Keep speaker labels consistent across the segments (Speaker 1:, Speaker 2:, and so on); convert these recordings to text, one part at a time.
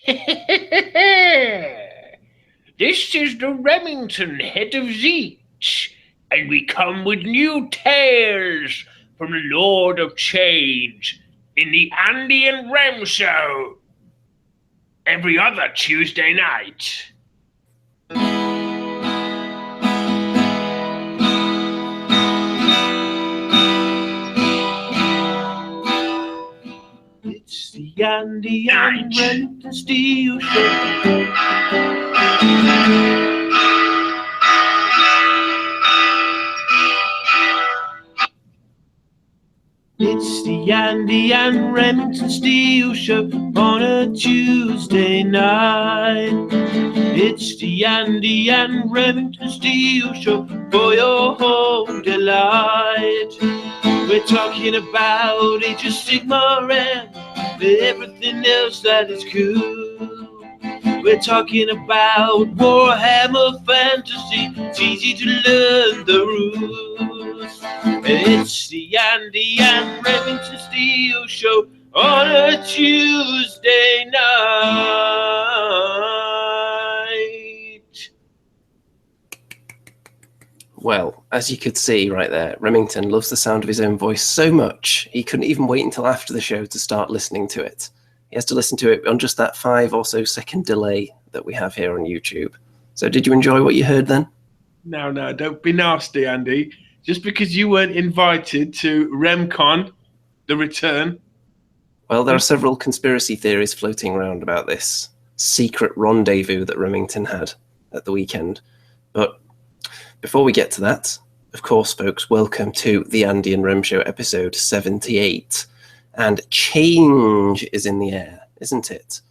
Speaker 1: This is the Remington, head of Tzeentch, and we come with new tales from the Lord of Change in the Andean Rem Show every other Tuesday night.
Speaker 2: It's the Andean Remington Steel Show. It's the Andean Remington Steel Show on a Tuesday night. It's the Andean Remington Steel Show for your home delight. We're talking about Age of Sigmar and everything else that is cool. We're talking about Warhammer Fantasy. It's easy to learn the rules. It's the Andean Remington Steel Show on a Tuesday night.
Speaker 3: Well, as you could see right there, Remington loves the sound of his own voice so much, he couldn't even wait until after the show to start listening to it. He has to listen to it on just that 5 or so second delay that we have here on YouTube. So did you enjoy what you heard then?
Speaker 2: No, don't be nasty, Andy. Just because you weren't invited to RemCon, the return.
Speaker 3: Well, there are several conspiracy theories floating around about this secret rendezvous that Remington had at the weekend. But before we get to that, of course, folks, welcome to the Andy and Rem Show episode 78. And change is in the air, isn't it?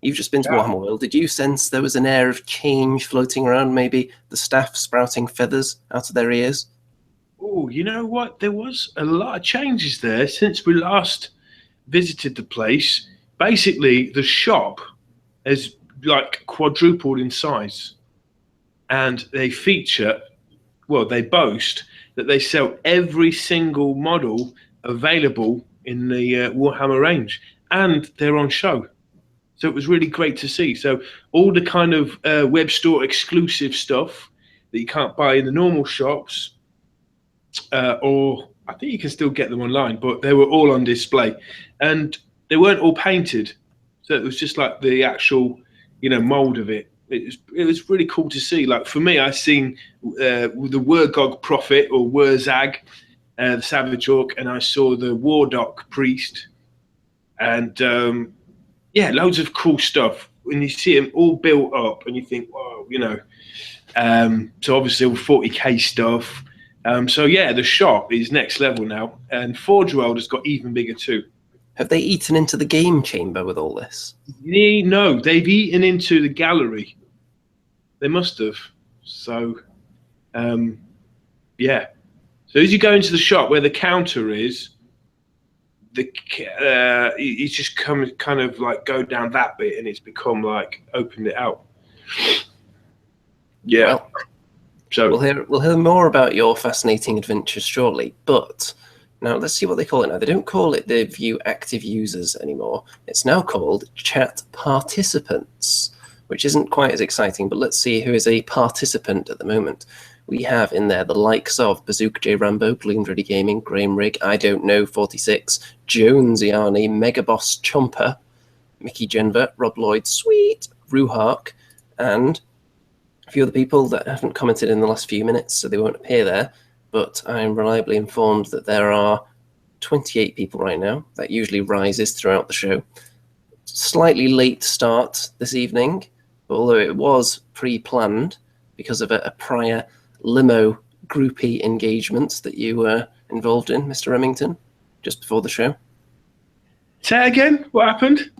Speaker 3: You've just been to Warhammer World. Did you sense there was an air of change floating around? Maybe the staff sprouting feathers out of their ears?
Speaker 2: Oh, you know what? There was a lot of changes there since we last visited the place. Basically, the shop has like quadrupled in size. And they they boast that they sell every single model available in the Warhammer range. And they're on show. So it was really great to see. So all the kind of web store exclusive stuff that you can't buy in the normal shops, or I think you can still get them online, but they were all on display. And they weren't all painted. So it was just like the actual, mold of it. It was really cool to see. Like for me, I seen the Wurgog Prophet or Wurzag, the Savage Orc, and I saw the Wardock Priest. And loads of cool stuff. When you see them all built up and you think, whoa, so obviously all 40k stuff. The shop is next level now. And Forge World has got even bigger too.
Speaker 3: Have they eaten into the game chamber with all this?
Speaker 2: No, they've eaten into the gallery. They must have. So, So as you go into the shop where the counter is, you just kind of like go down that bit, and it's become like opened it out. Yeah.
Speaker 3: Well, so we'll hear more about your fascinating adventures shortly, but now let's see what they call it now. They don't call it the View Active Users anymore. It's now called Chat Participants, which isn't quite as exciting, but let's see who is a participant at the moment. We have in there the likes of Bazooka J Rambo, Balloon Ready Gaming, Graham Rigg, I Don't Know 46, Jones Iani, Megaboss Chomper, Mickey Genver, Rob Lloyd, Sweet, Ruhark, and a few other people that haven't commented in the last few minutes, so they won't appear there. But I'm reliably informed that there are 28 people right now. That usually rises throughout the show. Slightly late start this evening, although it was pre-planned because of a prior limo groupie engagement that you were involved in, Mr. Remington, just before the show.
Speaker 2: Say again? What happened?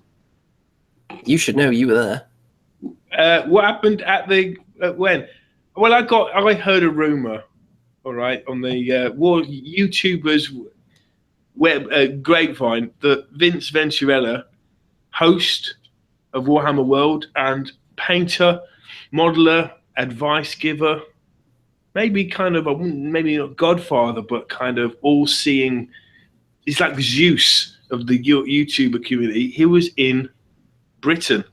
Speaker 3: You should know, you were
Speaker 2: there. What happened at the when? Well, I heard a rumor, all right, on the war YouTubers web grapevine that Vince Venturella, host of Warhammer World and painter, modeler, advice giver, maybe kind of maybe not Godfather, but kind of all-seeing. He's like the Zeus of the YouTuber community. He was in Britain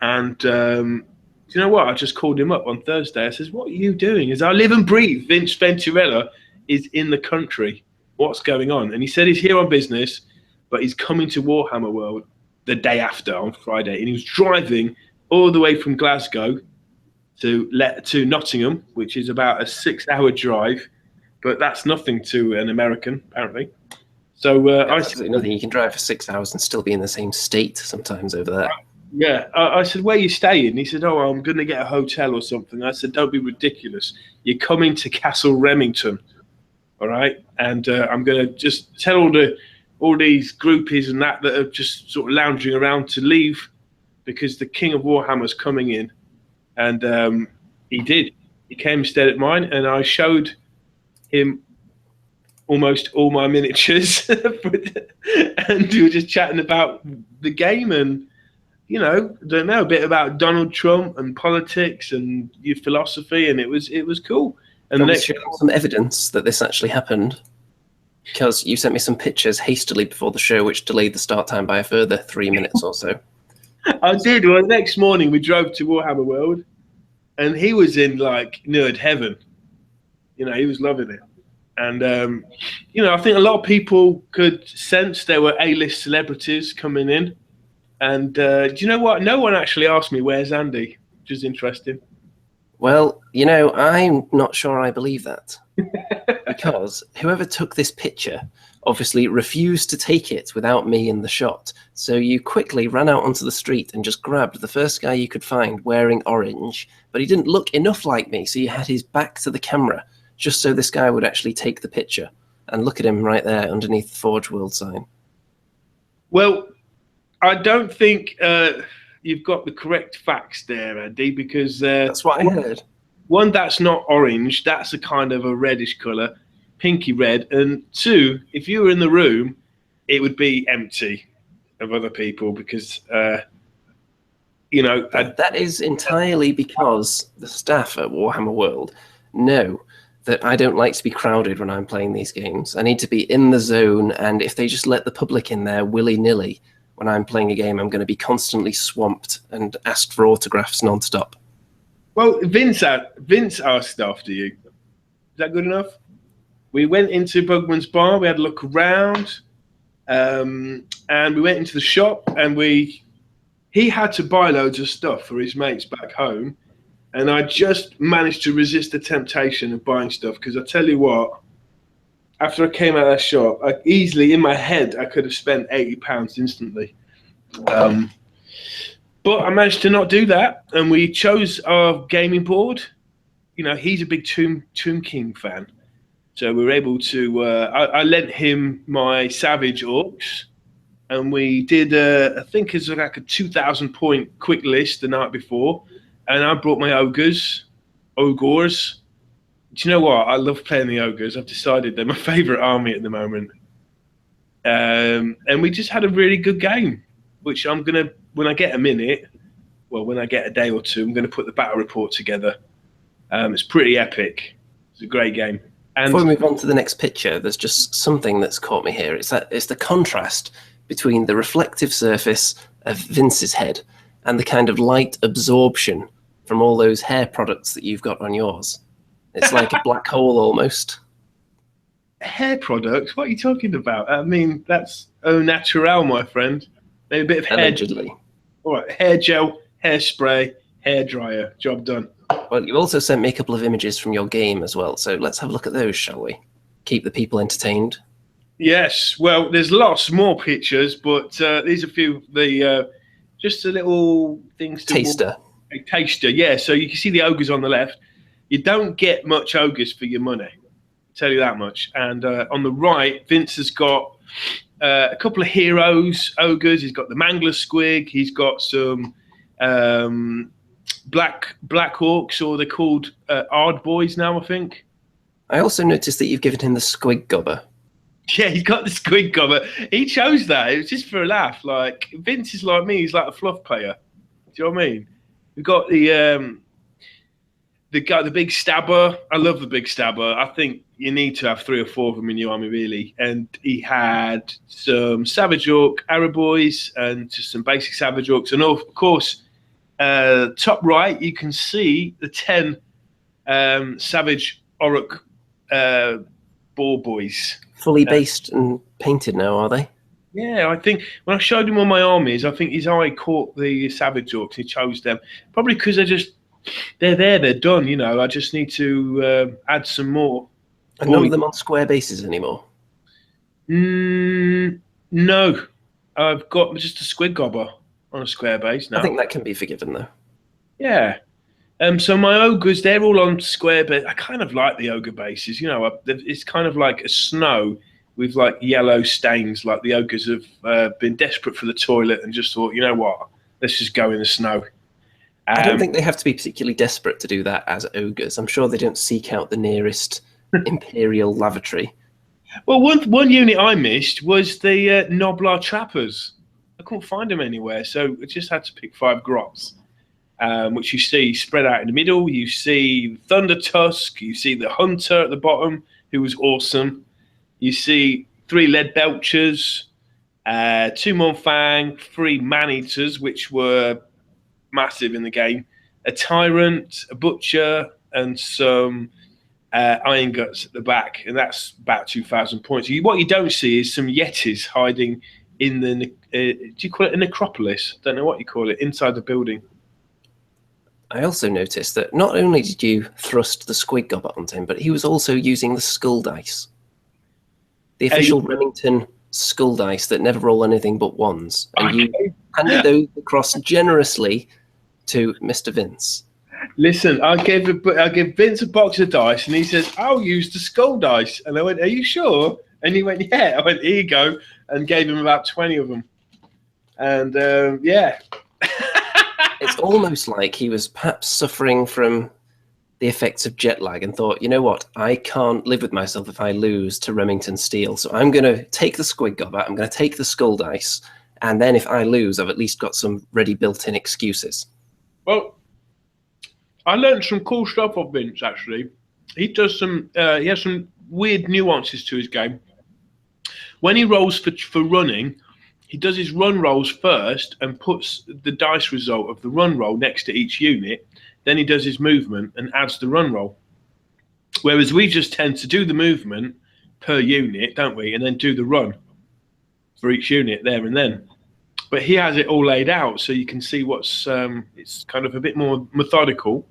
Speaker 2: And do you know what? I just called him up on Thursday. I says, "What are you doing?" As I live and breathe, Vince Venturella is in the country. What's going on? And he said he's here on business, but he's coming to Warhammer World the day after on Friday. And he was driving all the way from Glasgow to Nottingham, which is about a 6-hour drive, but that's nothing to an American, apparently. So I said,
Speaker 3: nothing. You can drive for 6 hours and still be in the same state sometimes over there.
Speaker 2: Yeah, I said, "Where are you staying?" And he said, "Oh, I'm going to get a hotel or something." I said, "Don't be ridiculous. You're coming to Castle Remington, all right? And I'm going to just tell all these groupies and that are just sort of lounging around to leave because the King of Warhammer's coming in." And he did. He came and stayed at mine, and I showed him almost all my miniatures. And we were just chatting about the game and, you know, I don't know, a bit about Donald Trump and politics and your philosophy, and it was cool. And the next
Speaker 3: some evidence that this actually happened, because you sent me some pictures hastily before the show, which delayed the start time by a further 3 minutes or so.
Speaker 2: I did. Well, the next morning we drove to Warhammer World, and he was in like nerd heaven. You know, he was loving it. And you know, I think a lot of people could sense there were A-list celebrities coming in. And do you know what? No one actually asked me, "Where's Andy?" Which is interesting.
Speaker 3: Well, you know, I'm not sure I believe that. Because whoever took this picture obviously refused to take it without me in the shot. So you quickly ran out onto the street and just grabbed the first guy you could find wearing orange, but he didn't look enough like me, so you had his back to the camera, just so this guy would actually take the picture. And look at him right there underneath the Forge World sign.
Speaker 2: Well, I don't think you've got the correct facts there, Andy, because
Speaker 3: that's what I heard.
Speaker 2: One, that's not orange. That's a kind of a reddish colour, pinky red. And two, if you were in the room, it would be empty of other people because, you know...
Speaker 3: That is entirely because the staff at Warhammer World know that I don't like to be crowded when I'm playing these games. I need to be in the zone, and if they just let the public in there willy-nilly when I'm playing a game, I'm going to be constantly swamped and asked for autographs non-stop.
Speaker 2: Well, Vince asked after you. Is that good enough? We went into Bugman's bar, we had a look around, and we went into the shop, and he had to buy loads of stuff for his mates back home, and I just managed to resist the temptation of buying stuff, because I tell you what, after I came out of that shop, I easily, in my head, I could have spent £80 instantly. But I managed to not do that, and we chose our gaming board. You know, he's a big Tomb King fan. So we were able to, I lent him my Savage Orcs, and we did, I think it's like a 2,000 point quick list the night before, and I brought my Ogres. Do you know what? I love playing the Ogres. I've decided they're my favourite army at the moment. And we just had a really good game, which I'm going to, when I get a minute, well, when I get a day or two, I'm going to put the battle report together. It's pretty epic. It's a great game. And
Speaker 3: before we move on to the next picture, there's just something that's caught me here. It's the contrast between the reflective surface of Vince's head and the kind of light absorption from all those hair products that you've got on yours. It's like a black hole almost.
Speaker 2: Hair products? What are you talking about? I mean, that's au naturel, my friend. Maybe a bit of hair.
Speaker 3: Allegedly.
Speaker 2: All right, hair gel, hairspray, hair dryer. Job done.
Speaker 3: Well, you also sent me a couple of images from your game as well, so let's have a look at those, shall we? Keep the people entertained.
Speaker 2: Yes. Well, there's lots more pictures, but these are a few of the just a little things.
Speaker 3: Taster.
Speaker 2: A taster, yeah. So you can see the ogres on the left. You don't get much ogres for your money. I'll tell you that much. And on the right, Vince has got a couple of heroes, ogres. He's got the Mangler Squig. He's got some black orcs, or they're called Ard Boys now, I think.
Speaker 3: I also noticed that you've given him the Squig Gobber.
Speaker 2: Yeah, he's got the Squig Gobber. He chose that. It was just for a laugh. Like, Vince is like me. He's like a fluff player. Do you know what I mean? We've got the big stabber. I love the big stabber. I think you need to have 3 or 4 of them in your army, really. And he had some Savage Orc Arab boys and just some basic Savage Orcs. And of course, top right, you can see the 10 Savage Orruk Boar Boys.
Speaker 3: Fully based and painted now, are they?
Speaker 2: Yeah, I think when I showed him all my armies, I think his eye caught the Savage Orcs. He chose them. Probably because they're there, they're done, you know. I just need to add some more.
Speaker 3: And none of them on square bases anymore?
Speaker 2: No. I've got just a squid gobber on a square base now.
Speaker 3: I think that can be forgiven, though.
Speaker 2: Yeah. So my ogres, they're all on square base. I kind of like the ogre bases. You know, it's kind of like a snow with like yellow stains. Like the ogres have been desperate for the toilet and just thought, you know what, let's just go in the snow.
Speaker 3: I don't think they have to be particularly desperate to do that as ogres. I'm sure they don't seek out the nearest imperial lavatory.
Speaker 2: Well, one unit I missed was the Noblar Trappers. I couldn't find them anywhere, so I just had to pick 5 grots. Which you see spread out in the middle. You see Thunder Tusk. You see the Hunter at the bottom, who was awesome. You see 3 Lead Belchers, 2 Monfang, 3 Man-Eaters, which were massive in the game, a Tyrant, a Butcher, and some Iron Guts at the back. And that's about 2,000 points. What you don't see is some Yetis hiding in the, do you call it a necropolis? Don't know what you call it, inside the building.
Speaker 3: I also noticed that not only did you thrust the squid gobber onto him, but he was also using the skull dice. The official Remington skull dice that never roll anything but ones. And you handed those across generously to Mr. Vince.
Speaker 2: Listen, I gave Vince a box of dice, and he says, I'll use the skull dice. And I went, are you sure? And he went, yeah. I went, here you go. And gave him about 20 of them. And, yeah.
Speaker 3: It's almost like he was perhaps suffering from the effects of jet lag and thought, you know what, I can't live with myself if I lose to Remington Steel. So I'm going to take the squid gobber, I'm going to take the skull dice, and then if I lose, I've at least got some ready built-in excuses.
Speaker 2: Well, I learned some cool stuff of Vince, actually. He does some, he has some weird nuances to his game. When he rolls for running, he does his run rolls first and puts the dice result of the run roll next to each unit. Then he does his movement and adds the run roll. Whereas we just tend to do the movement per unit, don't we? And then do the run for each unit there and then. But he has it all laid out so you can see what's, it's kind of a bit more methodical.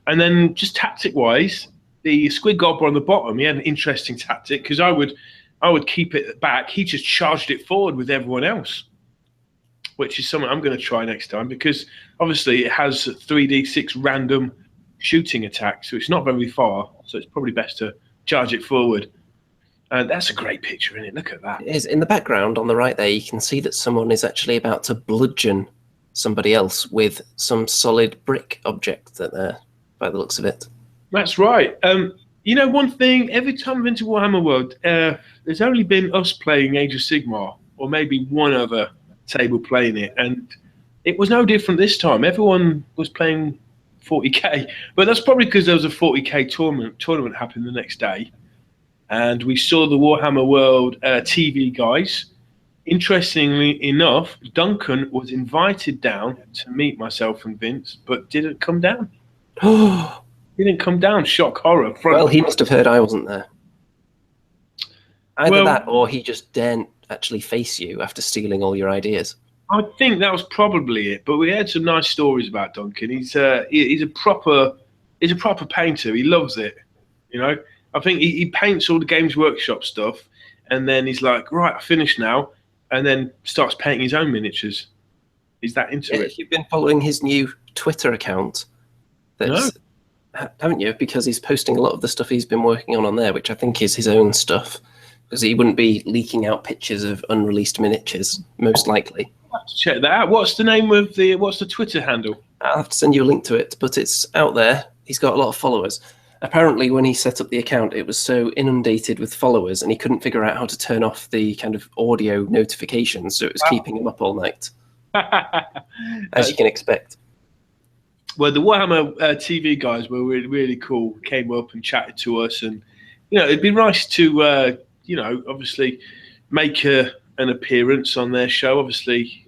Speaker 2: And then just tactic-wise, the squid gobbler on the bottom, he had an interesting tactic because I would keep it back. He just charged it forward with everyone else, which is something I'm going to try next time because obviously it has 3d6 random shooting attack, so it's not very far. So it's probably best to charge it forward. And that's a great picture, isn't it? Look at that.
Speaker 3: It is. In the background on the right there, you can see that someone is actually about to bludgeon somebody else with some solid brick object that there, by the looks of it. That's
Speaker 2: right. You know, one thing, every time I've been to Warhammer World, there's only been us playing Age of Sigmar, or maybe one other table playing it, and it was no different this time. Everyone was playing 40k, but that's probably because there was a 40k tournament happening the next day, and we saw the Warhammer World TV guys. Interestingly enough, Duncan was invited down to meet myself and Vince, but didn't come down. He didn't come down. Shock, horror.
Speaker 3: Well, he must have heard I wasn't there. Either that, or he just daren't actually face you after stealing all your ideas.
Speaker 2: I think that was probably it. But we had some nice stories about Duncan. He's a proper painter. He loves it. You know, I think he paints all the Games Workshop stuff, and then he's like, right, I finished now, and then starts painting his own miniatures. He's that into it.
Speaker 3: You've been following his new Twitter account. No. Haven't you? Because he's posting a lot of the stuff he's been working on there, which I think is his own stuff. Because he wouldn't be leaking out pictures of unreleased miniatures, most likely.
Speaker 2: I'll have to check that out. What's the name of what's the Twitter handle?
Speaker 3: I'll have to send you a link to it, but it's out there. He's got a lot of followers. Apparently, when he set up the account, it was so inundated with followers, and he couldn't figure out how to turn off the kind of audio notifications, so it was keeping him up all night. As you can expect.
Speaker 2: Well, the Warhammer TV guys were really, really cool. Came up and chatted to us, and you know, it'd be nice to, you know, obviously make an appearance on their show. Obviously,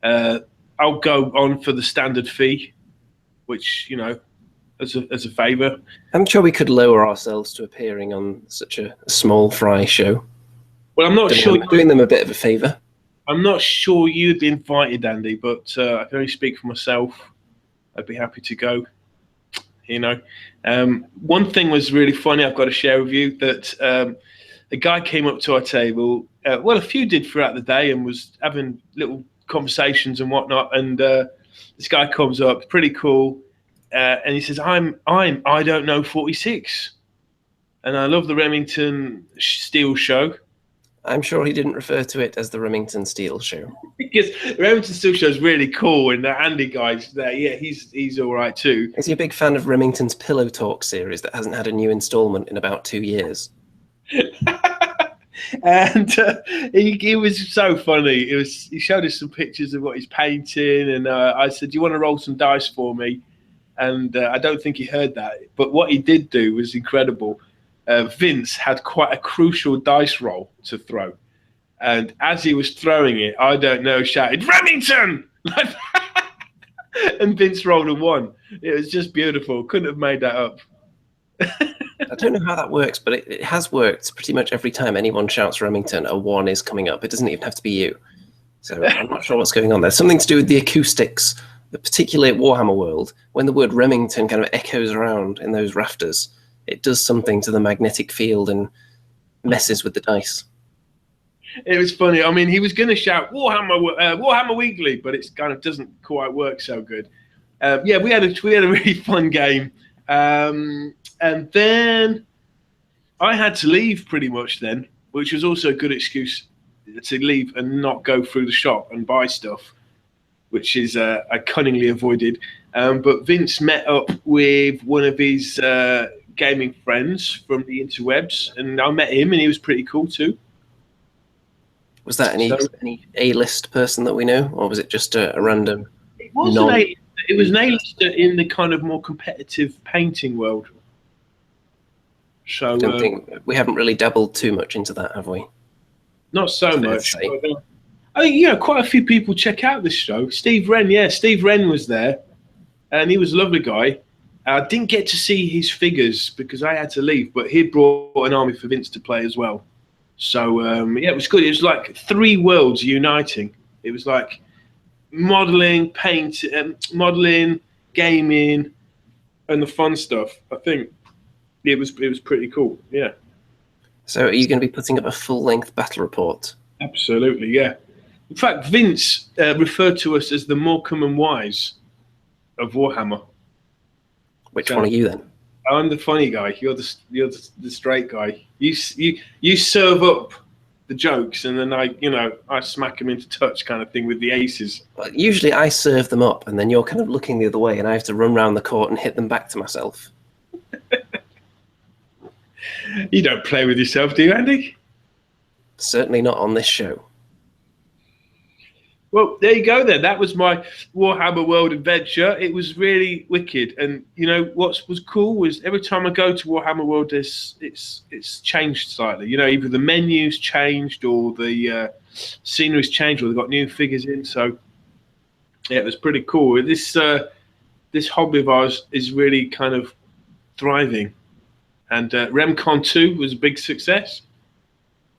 Speaker 2: I I'll go on for the standard fee, which, you know, as a favour.
Speaker 3: I'm sure we could lower ourselves to appearing on such a small fry show.
Speaker 2: Well, I'm not sure.
Speaker 3: Doing them a bit of a favour.
Speaker 2: I'm not sure you'd be invited, Andy, but I can only speak for myself. I'd be happy to go. You know, one thing was really funny. I've got to share with you that a guy came up to our table. Well, a few did throughout the day, and was having little conversations and whatnot. And this guy comes up, pretty cool, and he says, "I don't know 46, and I love the Remington Steel Show."
Speaker 3: I'm sure he didn't refer to it as the Remington Steel Show.
Speaker 2: Because the Remington Steel Show is really cool, and the Andy guy's there. Yeah, he's all right too.
Speaker 3: Is he a big fan of Remington's Pillow Talk series that hasn't had a new instalment in about 2 years?
Speaker 2: And he was so funny. He showed us some pictures of what he's painting, and I said, "Do you want to roll some dice for me?" And I don't think he heard that, but what he did do was incredible. Vince had quite a crucial dice roll to throw, and as he was throwing it, I don't know, shouted "Remington!" and Vince rolled a 1. It was just beautiful. Couldn't have made that up.
Speaker 3: I don't know how that works, but it has worked pretty much every time anyone shouts Remington, a 1 is coming up. It doesn't even have to be you. So I'm not sure what's going on there. Something to do with the acoustics, particularly at Warhammer World, when the word Remington kind of echoes around in those rafters. It does something to the magnetic field and messes with the dice.
Speaker 2: It was funny. I mean, he was going to shout Warhammer Weekly, but it kind of doesn't quite work so good. Yeah, we had a really fun game, and then I had to leave pretty much then, which was also a good excuse to leave and not go through the shop and buy stuff, which is I cunningly avoided. But Vince met up with one of his gaming friends from the interwebs, and I met him, and he was pretty cool too.
Speaker 3: Was that any A-list person that we know, or was it just a random?
Speaker 2: It was an A-lister in the kind of more competitive painting world. So
Speaker 3: I don't think we haven't really dabbled too much into that, have we?
Speaker 2: Not so much. I think quite a few people check out this show. Steve Wren was there, and he was a lovely guy. I didn't get to see his figures because I had to leave, but he brought an army for Vince to play as well. So, it was good. It was like 3 worlds uniting. It was like modelling, modelling, gaming, and the fun stuff. I think it was pretty cool, yeah.
Speaker 3: So are you going to be putting up a full-length battle report?
Speaker 2: Absolutely, yeah. In fact, Vince referred to us as the Morecambe and Wise of Warhammer.
Speaker 3: Which one are you then?
Speaker 2: I'm the funny guy. You're the straight guy. You serve up the jokes, and then I smack them into touch, kind of thing, with the aces.
Speaker 3: Well, usually I serve them up, and then you're kind of looking the other way, and I have to run around the court and hit them back to myself.
Speaker 2: You don't play with yourself, do you, Andy?
Speaker 3: Certainly not on this show.
Speaker 2: Well, there you go then. That was my Warhammer World adventure. It was really wicked. And, what was cool was every time I go to Warhammer World, it's changed slightly. Either the menu's changed or the scenery's changed or they've got new figures in. So, yeah, it was pretty cool. This hobby of ours is really kind of thriving. And RemCon 2 was a big success.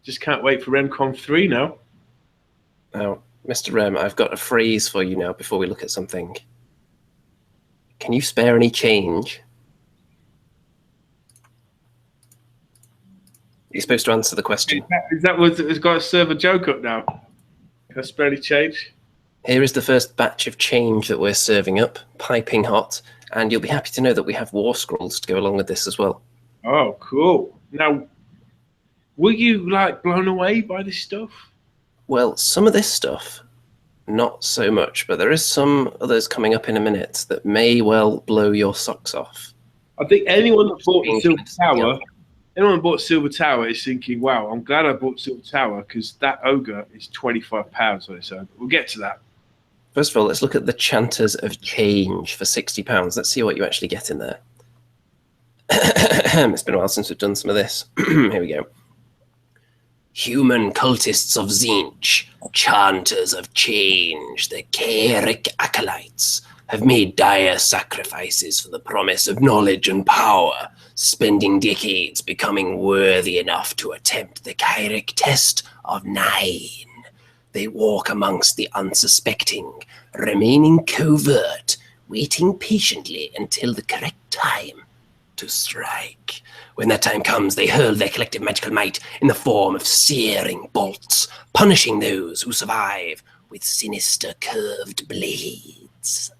Speaker 2: Just can't wait for RemCon 3 now.
Speaker 3: Now, Mr. Rem, I've got a phrase for you now before we look at something. Can you spare any change? You're supposed to answer the question.
Speaker 2: Is that what it's got to serve a joke up now? Can I spare any change?
Speaker 3: Here is the first batch of change that we're serving up, piping hot, and you'll be happy to know that we have war scrolls to go along with this as well.
Speaker 2: Oh, cool. Now, were you blown away by this stuff?
Speaker 3: Well, some of this stuff, not so much, but there is some others coming up in a minute that may well blow your socks off.
Speaker 2: I think anyone that bought Silver Tower is thinking, wow, I'm glad I bought Silver Tower because that ogre is £25 on its own. We'll get to that.
Speaker 3: First of all, let's look at the Chanters of Change for £60. Let's see what you actually get in there. It's been a while since we've done some of this. Here we go. Human cultists of Tzeentch, chanters of change, the Chaotic Acolytes, have made dire sacrifices for the promise of knowledge and power, spending decades becoming worthy enough to attempt the Chaotic test of 9. They walk amongst the unsuspecting, remaining covert, waiting patiently until the correct time to strike. When that time comes, they hurl their collective magical might in the form of searing bolts, punishing those who survive with sinister curved blades.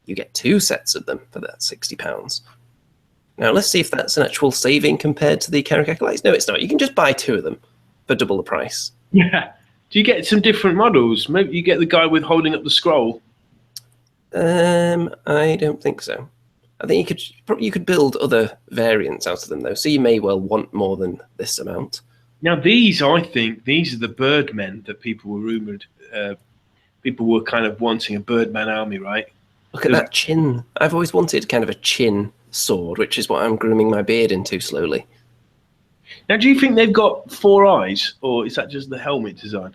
Speaker 3: You get 2 sets of them for that £60. Now let's see if that's an actual saving compared to the Chaotic Acolytes. No, it's not. You can just buy 2 of them for double the price.
Speaker 2: Yeah. Do you get some different models? Maybe you get the guy with holding up the scroll.
Speaker 3: I don't think so. I think you could build other variants out of them though, so you may well want more than this amount.
Speaker 2: Now these are the Birdmen that people were rumored. People were kind of wanting a Birdman army, right?
Speaker 3: Look at that chin. I've always wanted kind of a chin sword, which is what I'm grooming my beard into slowly.
Speaker 2: Now, do you think they've got 4 eyes, or is that just the helmet design?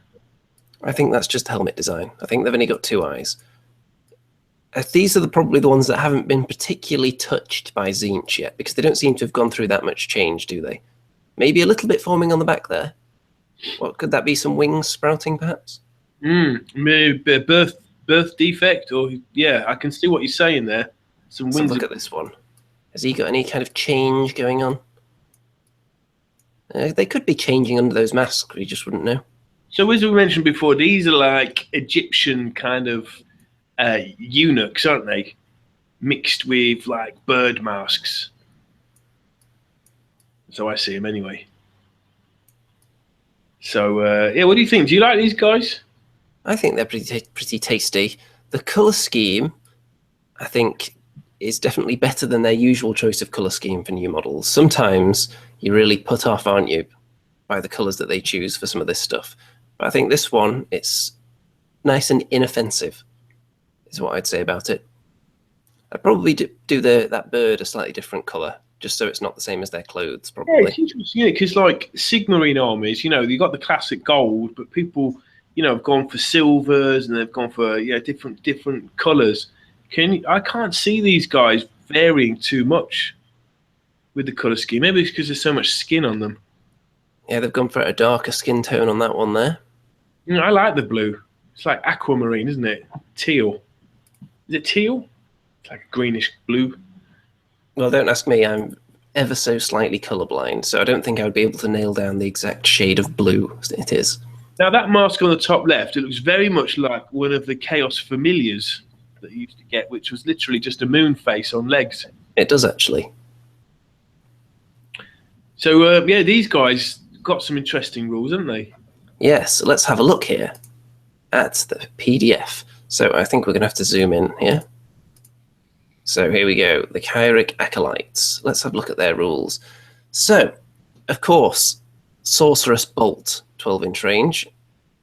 Speaker 3: I think that's just helmet design. I think they've only got 2 eyes. These are probably the ones that haven't been particularly touched by Tzeentch yet, because they don't seem to have gone through that much change, do they? Maybe a little bit forming on the back there. What could that be? Some wings sprouting, perhaps?
Speaker 2: Maybe a birth defect, or yeah, I can see what you're saying there. Some wings.
Speaker 3: Look at this one. Has he got any kind of change going on? They could be changing under those masks. We just wouldn't know.
Speaker 2: So as we mentioned before, these are like Egyptian kind of eunuchs, aren't they? Mixed with like bird masks. So I see them anyway. So yeah, what do you think? Do you like these guys?
Speaker 3: I think they're pretty tasty. The colour scheme, I think, is definitely better than their usual choice of colour scheme for new models. Sometimes you're really put off, aren't you, by the colours that they choose for some of this stuff. But I think this one, it's nice and inoffensive, is what I'd say about it. I'd probably do that bird a slightly different colour, just so it's not the same as their clothes, probably.
Speaker 2: Yeah, it's interesting, because like Sigmarine armies, you got the classic gold, but people, have gone for silvers and they've gone for different colours. I can't see these guys varying too much with the colour scheme. Maybe it's because there's so much skin on them.
Speaker 3: Yeah, they've gone for a darker skin tone on that one there.
Speaker 2: I like the blue. It's like aquamarine, isn't it? Teal. Is it teal? It's like a greenish blue.
Speaker 3: Well, don't ask me. I'm ever so slightly colourblind, so I don't think I would be able to nail down the exact shade of blue it is.
Speaker 2: Now, that mask on the top left, it looks very much like one of the Chaos Familiars that you used to get, which was literally just a moon face on legs.
Speaker 3: It does, actually.
Speaker 2: So, yeah, these guys got some interesting rules, haven't they?
Speaker 3: Yes, let's have a look here at the PDF. So I think we're going to have to zoom in here. So here we go, the Chaotic Acolytes. Let's have a look at their rules. So, of course, Sorceress Bolt, 12-inch range.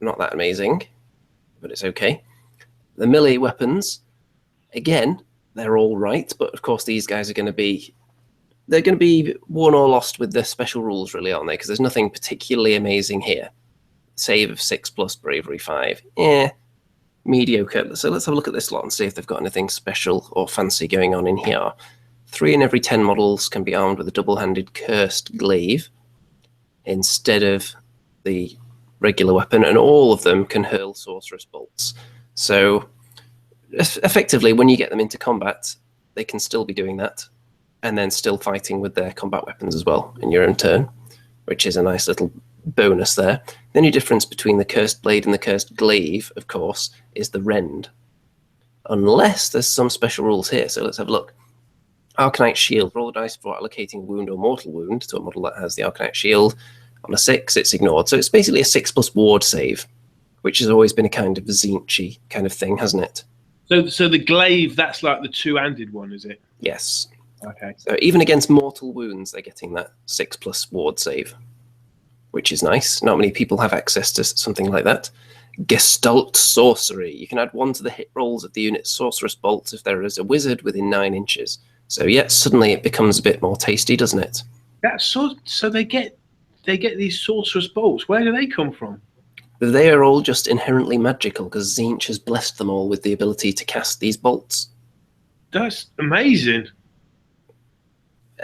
Speaker 3: Not that amazing, but it's okay. The melee weapons, again, they're all right, but of course these guys are going to be... They're going to be won or lost with the special rules, really, aren't they? Because there's nothing particularly amazing here. Save of 6 plus bravery 5. Mediocre. So let's have a look at this lot and see if they've got anything special or fancy going on in here. 3 in every 10 models can be armed with a double-handed cursed glaive instead of the regular weapon, and all of them can hurl sorceress bolts. So effectively, when you get them into combat, they can still be doing that, and then still fighting with their combat weapons as well in your own turn, which is a nice little bonus there. The only difference between the cursed blade and the cursed glaive, of course, is the rend. Unless there's some special rules here, so let's have a look. Arcanite Shield. Roll the dice for allocating wound or mortal wound to a model that has the Arcanite Shield. On a 6, it's ignored. So it's basically a 6 plus ward save, which has always been a kind of Tzeentch-y kind of thing, hasn't it?
Speaker 2: So the glaive, that's like the two-handed one, is it?
Speaker 3: Yes.
Speaker 2: Okay.
Speaker 3: So even against mortal wounds, they're getting that 6 plus ward save, which is nice. Not many people have access to something like that. Gestalt Sorcery. You can add 1 to the hit rolls of the unit's Sorceress Bolt if there is a wizard within 9 inches. So yeah, suddenly it becomes a bit more tasty, doesn't it?
Speaker 2: That's so they get they get these sorcerous bolts? Where do they come from?
Speaker 3: They are all just inherently magical because Tzeentch has blessed them all with the ability to cast these bolts.
Speaker 2: That's amazing.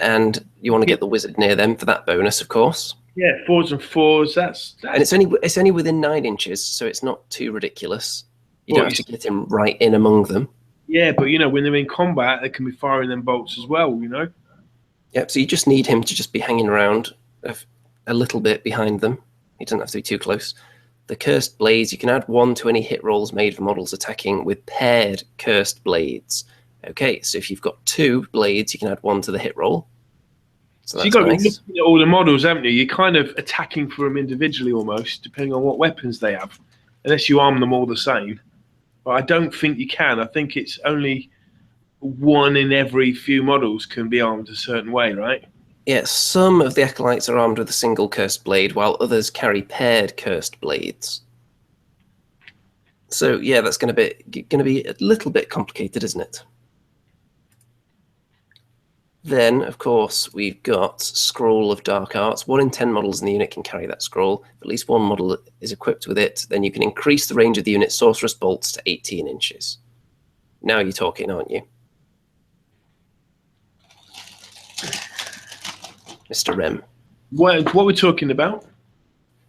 Speaker 3: And you want to get the wizard near them for that bonus, of course.
Speaker 2: Yeah, 4s and 4s. That's
Speaker 3: and it's only within 9 inches, so it's not too ridiculous. You don't have to get him right in among them.
Speaker 2: Yeah, but when they're in combat, they can be firing them bolts as well.
Speaker 3: Yep. So you just need him to just be hanging around a little bit behind them. He doesn't have to be too close. The cursed blades, you can add 1 to any hit rolls made for models attacking with paired cursed blades. Okay, so if you've got 2 blades, you can add 1 to the hit roll. So
Speaker 2: you've got to look at all the models, haven't you? You're kind of attacking for them individually almost, depending on what weapons they have, unless you arm them all the same. But I don't think you can. I think it's only 1 in every few models can be armed a certain way, right?
Speaker 3: Yeah, some of the acolytes are armed with a single cursed blade, while others carry paired cursed blades. So yeah, that's going to be a little bit complicated, isn't it? Then, of course, we've got Scroll of Dark Arts. 1 in 10 models in the unit can carry that scroll. If at least 1 model is equipped with it, then you can increase the range of the unit's sorceress bolts to 18 inches. Now you're talking, aren't you? Mr. Rem.
Speaker 2: What are we talking about?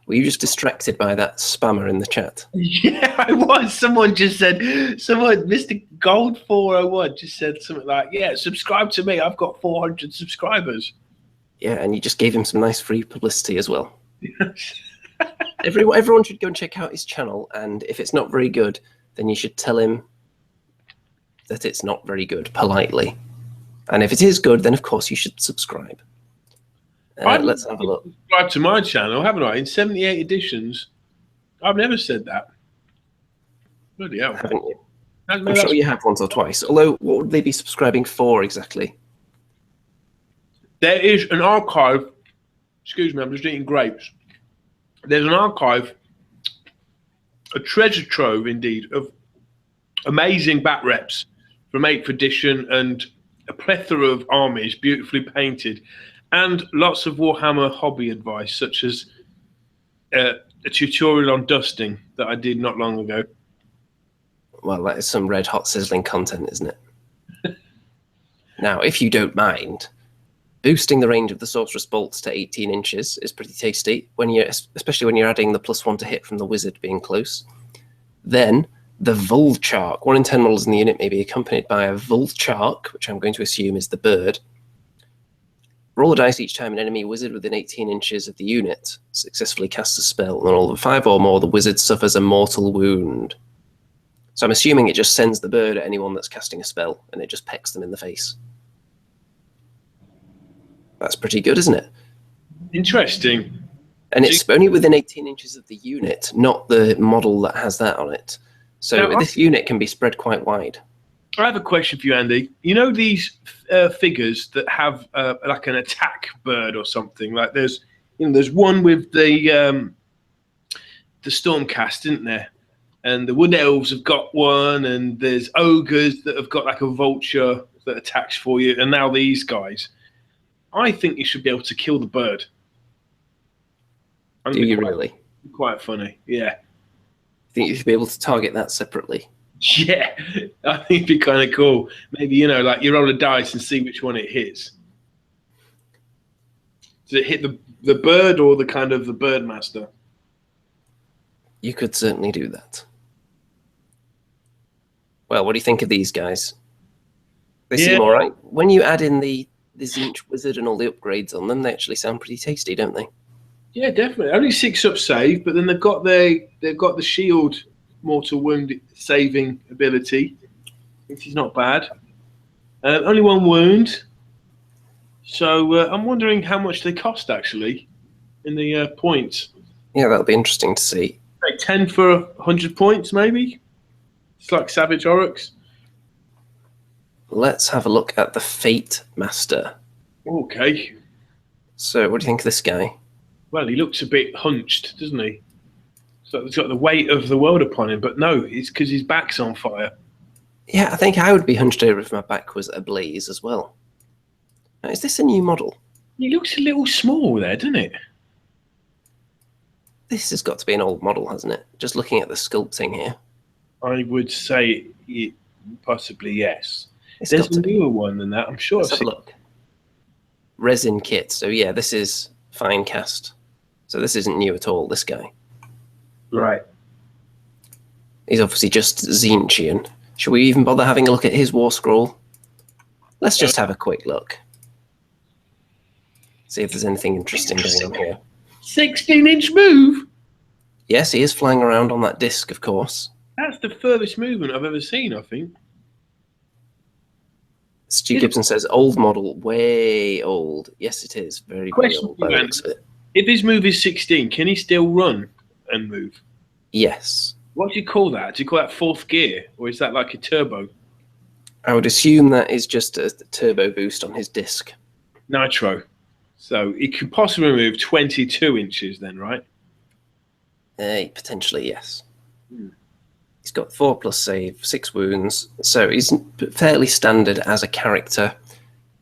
Speaker 3: Were you just distracted by that spammer in the chat?
Speaker 2: Yeah, I was. Someone, Mr. Gold 401 just said something like, yeah, subscribe to me. I've got 400 subscribers.
Speaker 3: Yeah, and you just gave him some nice free publicity as well. Everyone should go and check out his channel, and if it's not very good, then you should tell him that it's not very good, politely. And if it is good, then of course you should subscribe. Let's have a look.
Speaker 2: Subscribe to my channel, haven't I? In 78 editions, I've never said that. Bloody hell.
Speaker 3: Haven't you? I'm sure you have once or twice. Although, what would they be subscribing for exactly?
Speaker 2: There is an archive. Excuse me, I'm just eating grapes. There's an archive, a treasure trove indeed, of amazing bat reps from 8th edition and a plethora of armies beautifully painted. And lots of Warhammer hobby advice, such as a tutorial on dusting that I did not long ago.
Speaker 3: Well, that is some red hot sizzling content, isn't it? Now, if you don't mind, boosting the range of the sorceress bolts to 18 inches is pretty tasty, especially when you're adding the +1 to hit from the wizard being close. Then, the Vulchark. 1 in 10 models in the unit may be accompanied by a Vulchark, which I'm going to assume is the bird. Roll a dice each time an enemy wizard within 18 inches of the unit successfully casts a spell, and on all of 5 or more, the wizard suffers a mortal wound. So I'm assuming it just sends the bird at anyone that's casting a spell, and it just pecks them in the face. That's pretty good, isn't it?
Speaker 2: Interesting.
Speaker 3: And it's only within 18 inches of the unit, not the model that has that on it. So now, this unit can be spread quite wide.
Speaker 2: I have a question for you, Andy. You know these figures that have like an attack bird or something? Like there's one with the Stormcast, isn't there? And the Wood Elves have got one, and there's ogres that have got like a vulture that attacks for you, and now these guys. I think you should be able to kill the bird.
Speaker 3: Do you really?
Speaker 2: Quite funny, yeah.
Speaker 3: Think you should be able to target that separately?
Speaker 2: Yeah, I think it'd be kind of cool. Maybe, like you roll a dice and see which one it hits. Does it hit the bird or the kind of the bird master?
Speaker 3: You could certainly do that. Well, what do you think of these guys? They seem all right. When you add in the Tzeentch wizard and all the upgrades on them, they actually sound pretty tasty, don't they?
Speaker 2: Yeah, definitely. Only 6 up save, but then they've got the shield mortal wound saving ability, which is not bad. Only 1 wound. So I'm wondering how much they cost actually in the points.
Speaker 3: Yeah, that'll be interesting to see.
Speaker 2: Like 10 for 100 points, maybe. It's like Savage Oryx.
Speaker 3: Let's have a look at the Fate Master.
Speaker 2: Okay.
Speaker 3: So, what do you think of this guy?
Speaker 2: Well, he looks a bit hunched, doesn't he? So he's got the weight of the world upon him, but no, it's because his back's on fire.
Speaker 3: Yeah, I think I would be hunched over if my back was ablaze as well. Now, is this a new model?
Speaker 2: He looks a little small there, doesn't it?
Speaker 3: This has got to be an old model, hasn't it? Just looking at the sculpting here.
Speaker 2: I would say possibly yes.
Speaker 3: It's
Speaker 2: There's
Speaker 3: got to
Speaker 2: a
Speaker 3: be.
Speaker 2: newer one than that, I'm sure.
Speaker 3: Let's have a look. Resin kit. So yeah, this is fine cast. So this isn't new at all, this guy.
Speaker 2: Right.
Speaker 3: He's obviously just Tzeentchian. Should we even bother having a look at his war scroll? Let's just have a quick look. See if there's anything interesting going on here.
Speaker 2: 16-inch move?
Speaker 3: Yes, he is flying around on that disc, of course.
Speaker 2: That's the furthest movement I've ever seen, I think.
Speaker 3: Stu Gibson says, old model, way old. Yes, it is. Very, very old by the looks of it.
Speaker 2: If his move is 16, can he still run and move?
Speaker 3: Yes.
Speaker 2: What do you call that? Do you call that fourth gear? Or is that like a turbo?
Speaker 3: I would assume that is just a turbo boost on his disc.
Speaker 2: Nitro. So he could possibly move 22 inches then, right?
Speaker 3: Potentially, yes. He's got 4+ save, 6 wounds. So he's fairly standard as a character.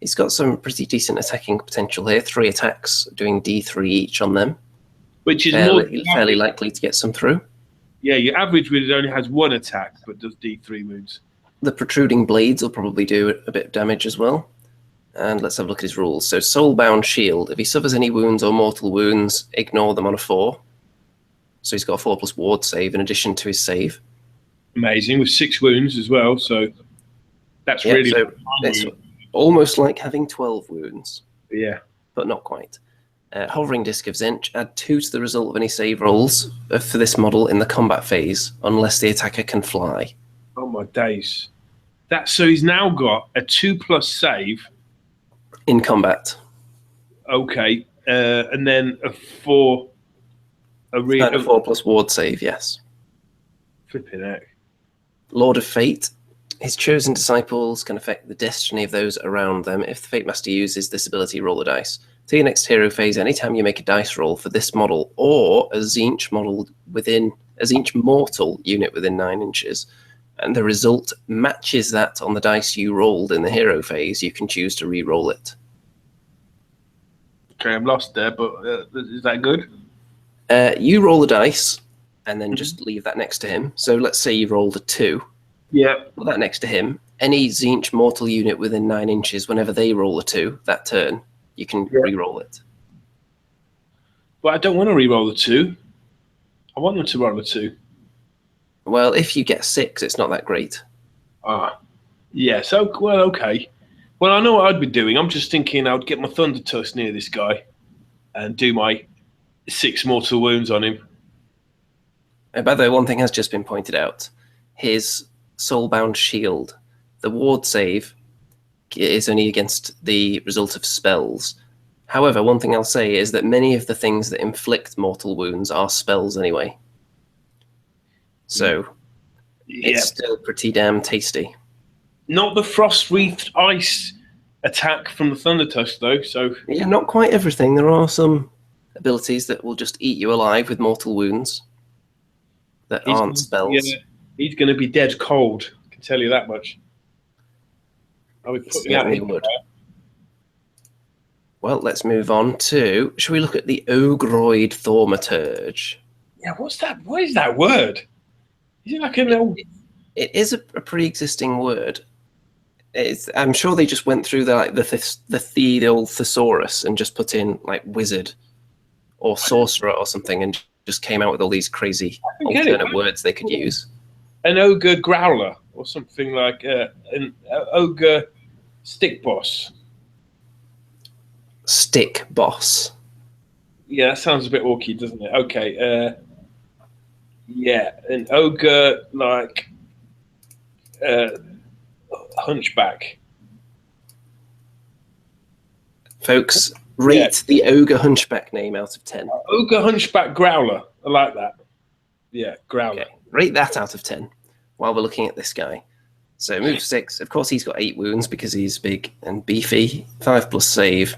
Speaker 3: He's got some pretty decent attacking potential here. 3 attacks, doing D3 each on them.
Speaker 2: Which is
Speaker 3: fairly likely to get some through.
Speaker 2: Yeah, your average wizard only has 1 attack, but does D3 wounds.
Speaker 3: The protruding blades will probably do a bit of damage as well. And let's have a look at his rules. So Soulbound Shield. If he suffers any wounds or mortal wounds, ignore them on a 4. So he's got a 4+ ward save in addition to his save.
Speaker 2: Amazing, with 6 wounds as well. So that's really...
Speaker 3: So it's almost like having 12 wounds.
Speaker 2: Yeah.
Speaker 3: But not quite. Hovering Disc of Tzeentch. Add 2 to the result of any save rolls for this model in the combat phase, unless the attacker can fly.
Speaker 2: Oh my days. So he's now got a 2+ save.
Speaker 3: In combat.
Speaker 2: Okay. And then a 4...
Speaker 3: And a 4+ ward save, yes.
Speaker 2: Flipping heck.
Speaker 3: Lord of Fate. His chosen disciples can affect the destiny of those around them. If the Fate Master uses this ability, roll a dice. To your next hero phase, anytime you make a dice roll for this model or a Tzeentch model within a Tzeentch mortal unit within 9 inches, and the result matches that on the dice you rolled in the hero phase, you can choose to re-roll it.
Speaker 2: Okay, I'm lost there, but is that good?
Speaker 3: You roll the dice and then just leave that next to him. So let's say you rolled a 2.
Speaker 2: Yeah.
Speaker 3: Put that next to him. Any Tzeentch mortal unit within 9 inches, whenever they roll a 2 that turn, you can re-roll it.
Speaker 2: But I don't want to re-roll the 2. I want them to roll a 2.
Speaker 3: Well, if you get 6, it's not that great.
Speaker 2: Yeah, so, well, okay. Well, I know what I'd be doing. I'm just thinking I'd get my Thunder Tusk near this guy and do my 6 mortal wounds on him.
Speaker 3: By the way, one thing has just been pointed out. His Soulbound Shield. The ward save is only against the result of spells. However, one thing I'll say is that many of the things that inflict mortal wounds are spells anyway. So, it's still pretty damn tasty.
Speaker 2: Not the Frost Wreathed Ice attack from the Thunder Tusk, though. So
Speaker 3: yeah, not quite everything. There are some abilities that will just eat you alive with mortal wounds that aren't spells. Yeah,
Speaker 2: he's going to be dead cold. I can tell you that much. I would put
Speaker 3: would. Well, let's move on to. Shall we look at the Ogroid Thaumaturge?
Speaker 2: Yeah, what's that? What is that word? Is it like a little?
Speaker 3: It is a pre-existing word. I'm sure they just went through the old thesaurus and just put in like wizard or sorcerer or something and just came out with all these crazy alternate words they could use.
Speaker 2: An ogre growler or something like an ogre stick boss.
Speaker 3: Stick boss.
Speaker 2: Yeah, that sounds a bit orky, doesn't it? Okay. Yeah, an ogre like hunchback.
Speaker 3: Folks, rate the ogre hunchback name out of 10.
Speaker 2: Ogre hunchback growler. I like that. Yeah, growler.
Speaker 3: Okay. Rate that out of 10 while we're looking at this guy. So move 6. Of course, he's got 8 wounds because he's big and beefy. 5+ save.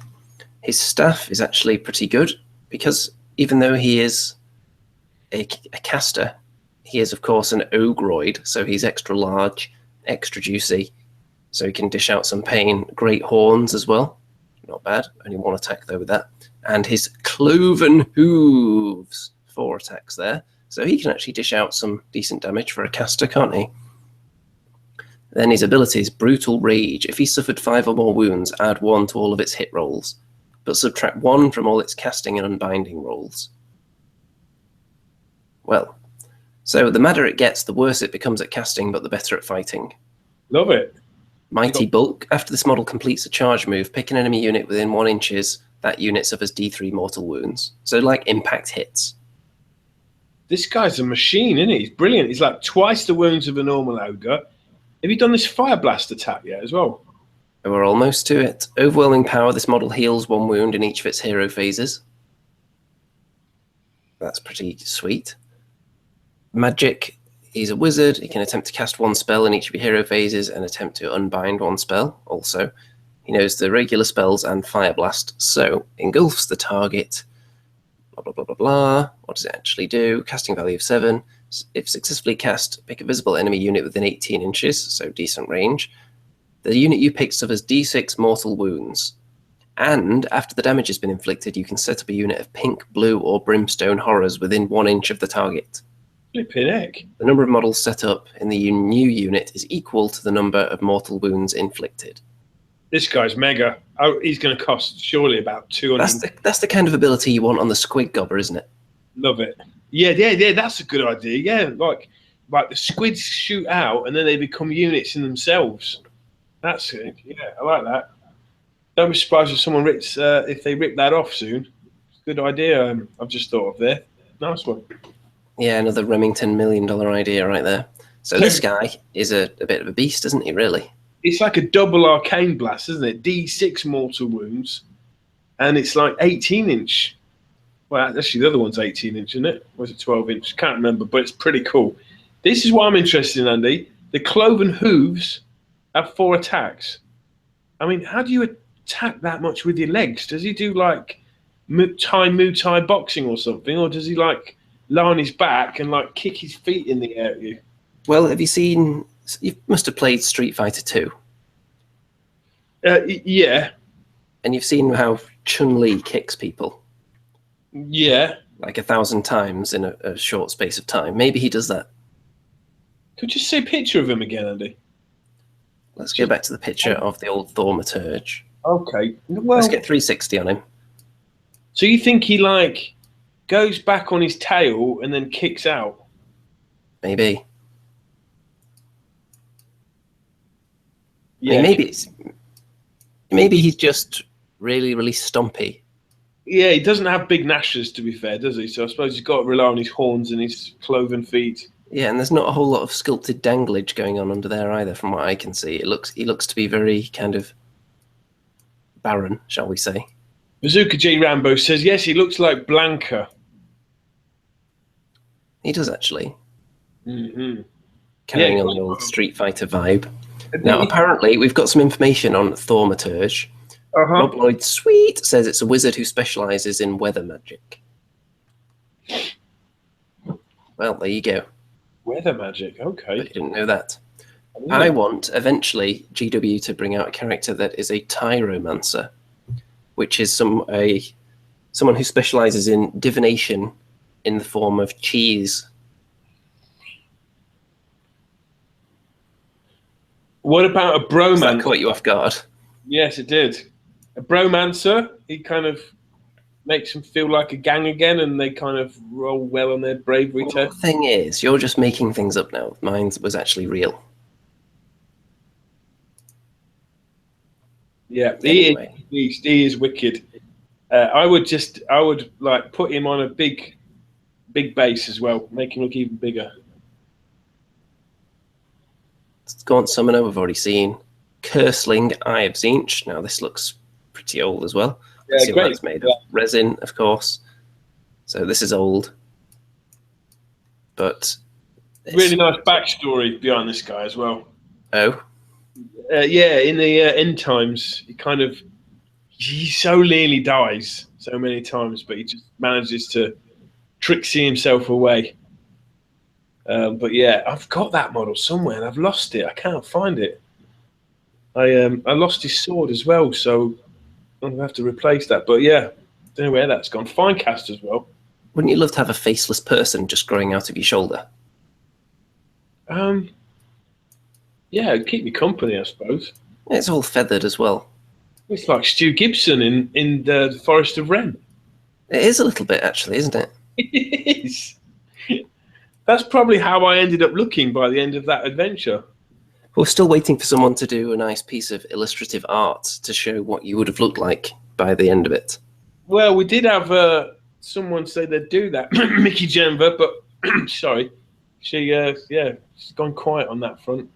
Speaker 3: His staff is actually pretty good because even though he is a caster, he is, of course, an ogroid, so he's extra large, extra juicy, so he can dish out some pain. Great horns as well. Not bad. Only 1 attack, though, with that. And his cloven hooves. 4 attacks there. So he can actually dish out some decent damage for a caster, can't he? Then his abilities, Brutal Rage. If he suffered 5 or more wounds, add 1 to all of its hit rolls, but subtract 1 from all its casting and unbinding rolls. Well, so the madder it gets, the worse it becomes at casting, but the better at fighting.
Speaker 2: Love it.
Speaker 3: Mighty Bulk. After this model completes a charge move, pick an enemy unit within 1 inches. That unit suffers D3 mortal wounds. So like impact hits.
Speaker 2: This guy's a machine, isn't he? He's brilliant. He's like twice the wounds of a normal ogre. Have you done this Fire Blast attack yet as well?
Speaker 3: We're almost to it. Overwhelming Power. This model heals 1 wound in each of its hero phases. That's pretty sweet. Magic. He's a wizard. He can attempt to cast 1 spell in each of your hero phases and attempt to unbind 1 spell also. He knows the regular spells and Fire Blast, so engulfs the target. Blah, blah, blah, blah, blah. What does it actually do? Casting value of 7. If successfully cast, pick a visible enemy unit within 18 inches, so decent range. The unit you pick suffers D6 mortal wounds. And after the damage has been inflicted, you can set up a unit of pink, blue, or brimstone horrors within 1 inch of the target.
Speaker 2: Flipping heck.
Speaker 3: The number of models set up in the new unit is equal to the number of mortal wounds inflicted.
Speaker 2: This guy's mega. Oh, he's going to cost surely about 200.
Speaker 3: That's the kind of ability you want on the Squid Gobber, isn't it?
Speaker 2: Love it. Yeah. That's a good idea. Yeah, like the squids shoot out and then they become units in themselves. That's it. Yeah, I like that. Don't be surprised if someone if they rip that off soon. Good idea. I've just thought of there. Nice one.
Speaker 3: Yeah, another Remington $1 million idea right there. So this guy is a bit of a beast, isn't he? Really.
Speaker 2: It's like a double arcane blast, isn't it? D6 mortal wounds, and it's like 18-inch. Well, actually, the other one's 18-inch, isn't it? Or was it 12-inch? Can't remember, but it's pretty cool. This is what I'm interested in, Andy. The cloven hooves have 4 attacks. I mean, how do you attack that much with your legs? Does he do like Muay Thai boxing or something, or does he like lie on his back and like kick his feet in the air at you?
Speaker 3: Well, have you seen? You must have played Street Fighter 2.
Speaker 2: Yeah.
Speaker 3: And you've seen how Chun-Li kicks people.
Speaker 2: Yeah.
Speaker 3: Like 1,000 times in a short space of time. Maybe he does that.
Speaker 2: Could you see a picture of him again, Andy?
Speaker 3: Let's go back to the picture of the old Thaumaturge.
Speaker 2: Okay. Well,
Speaker 3: let's get 360 on him.
Speaker 2: So you think he like goes back on his tail and then kicks out?
Speaker 3: Maybe.
Speaker 2: Yeah.
Speaker 3: I mean, maybe he's just really, really stumpy.
Speaker 2: Yeah, he doesn't have big gnashes, to be fair, does he? So I suppose he's got to rely on his horns and his cloven feet.
Speaker 3: Yeah, and there's not a whole lot of sculpted danglage going on under there either, from what I can see. He looks to be very kind of barren, shall we say.
Speaker 2: Bazooka J. Rambo says, yes, he looks like Blanca.
Speaker 3: He does, actually.
Speaker 2: Mm-hmm.
Speaker 3: Carrying on the old Street Fighter vibe. Now, apparently, we've got some information on Thaumaturge. Rob Lloyd Sweet says it's a wizard who specialises in weather magic. Well, there you go.
Speaker 2: Weather magic, okay.
Speaker 3: But you didn't know that. I want, eventually, GW to bring out a character that is a Tyromancer, which is someone who specialises in divination in the form of cheese.
Speaker 2: What about a bromancer?
Speaker 3: That caught you off guard.
Speaker 2: Yes, it did. A bromancer, he kind of makes them feel like a gang again, and they kind of roll well on their bravery test.
Speaker 3: The thing is, you're just making things up now. Mine was actually real.
Speaker 2: Yeah,
Speaker 3: Anyway.
Speaker 2: he is wicked. I would like put him on a big base as well, make him look even bigger.
Speaker 3: Let's go on Summoner, we've already seen. Curseling, Eye of Tzeentch. Now this looks pretty old as well. Let's see what it's made of. Resin, of course. So this is old. But
Speaker 2: really nice backstory behind this guy as well.
Speaker 3: Oh?
Speaker 2: Yeah, in the end times, he so nearly dies so many times, but he just manages to tricksy himself away. But yeah, I've got that model somewhere and I've lost it. I can't find it. I lost his sword as well, so I'm gonna have to replace that. But yeah, don't know where that's gone. Finecast as well.
Speaker 3: Wouldn't you love to have a faceless person just growing out of your shoulder?
Speaker 2: Yeah, it'd keep me company, I suppose.
Speaker 3: It's all feathered as well.
Speaker 2: It's like Stu Gibson in the Forest of Wren.
Speaker 3: It is a little bit, actually, isn't it?
Speaker 2: It is. That's probably how I ended up looking by the end of that adventure.
Speaker 3: We're still waiting for someone to do a nice piece of illustrative art to show what you would have looked like by the end of it.
Speaker 2: Well, we did have someone say they'd do that, Mickey Jenver, but sorry, she's gone quiet on that front.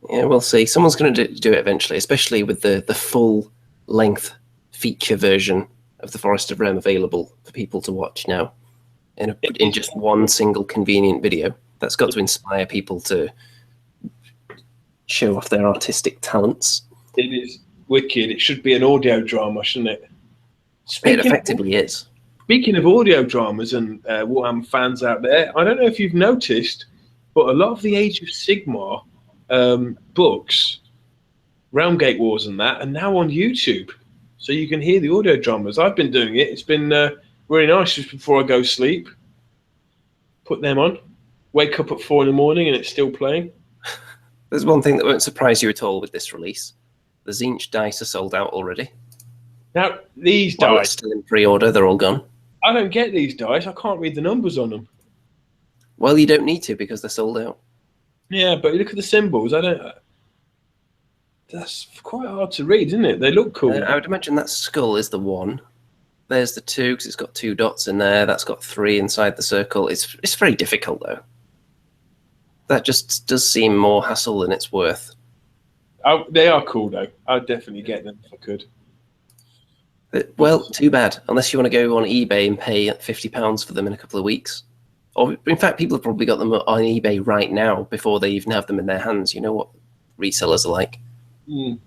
Speaker 3: Yeah, we'll see. Someone's going to do it eventually, especially with the full-length feature version of the Forest of Rem available for people to watch now in just one single convenient video. That's got to inspire people to show off their artistic talents.
Speaker 2: It is wicked. It should be an audio drama, shouldn't it?
Speaker 3: It effectively is.
Speaker 2: Speaking of audio dramas and Warhammer fans out there, I don't know if you've noticed, but a lot of the Age of Sigmar books, Realm Gate Wars and that, are now on YouTube. So you can hear the audio dramas. I've been doing it. It's been really nice just before I go to sleep. Put them on. Wake up at 4 in the morning and it's still playing.
Speaker 3: There's one thing that won't surprise you at all with this release. The Tzeentch dice are sold out already.
Speaker 2: Now, these
Speaker 3: While
Speaker 2: dice...
Speaker 3: it's still in pre-order, they're all gone.
Speaker 2: I don't get these dice. I can't read the numbers on them.
Speaker 3: Well, you don't need to because they're sold out.
Speaker 2: Yeah, but you look at the symbols. That's quite hard to read, isn't it? They look cool.
Speaker 3: I would imagine that skull is the 1. There's the 2 because it's got 2 dots in there. That's got 3 inside the circle. It's very difficult though. That just does seem more hassle than it's worth.
Speaker 2: Oh, they are cool though. I'd definitely get them if I could.
Speaker 3: Well, too bad. Unless you want to go on eBay and pay £50 for them in a couple of weeks. Or, in fact, people have probably got them on eBay right now before they even have them in their hands. You know what resellers are like.
Speaker 2: Mm.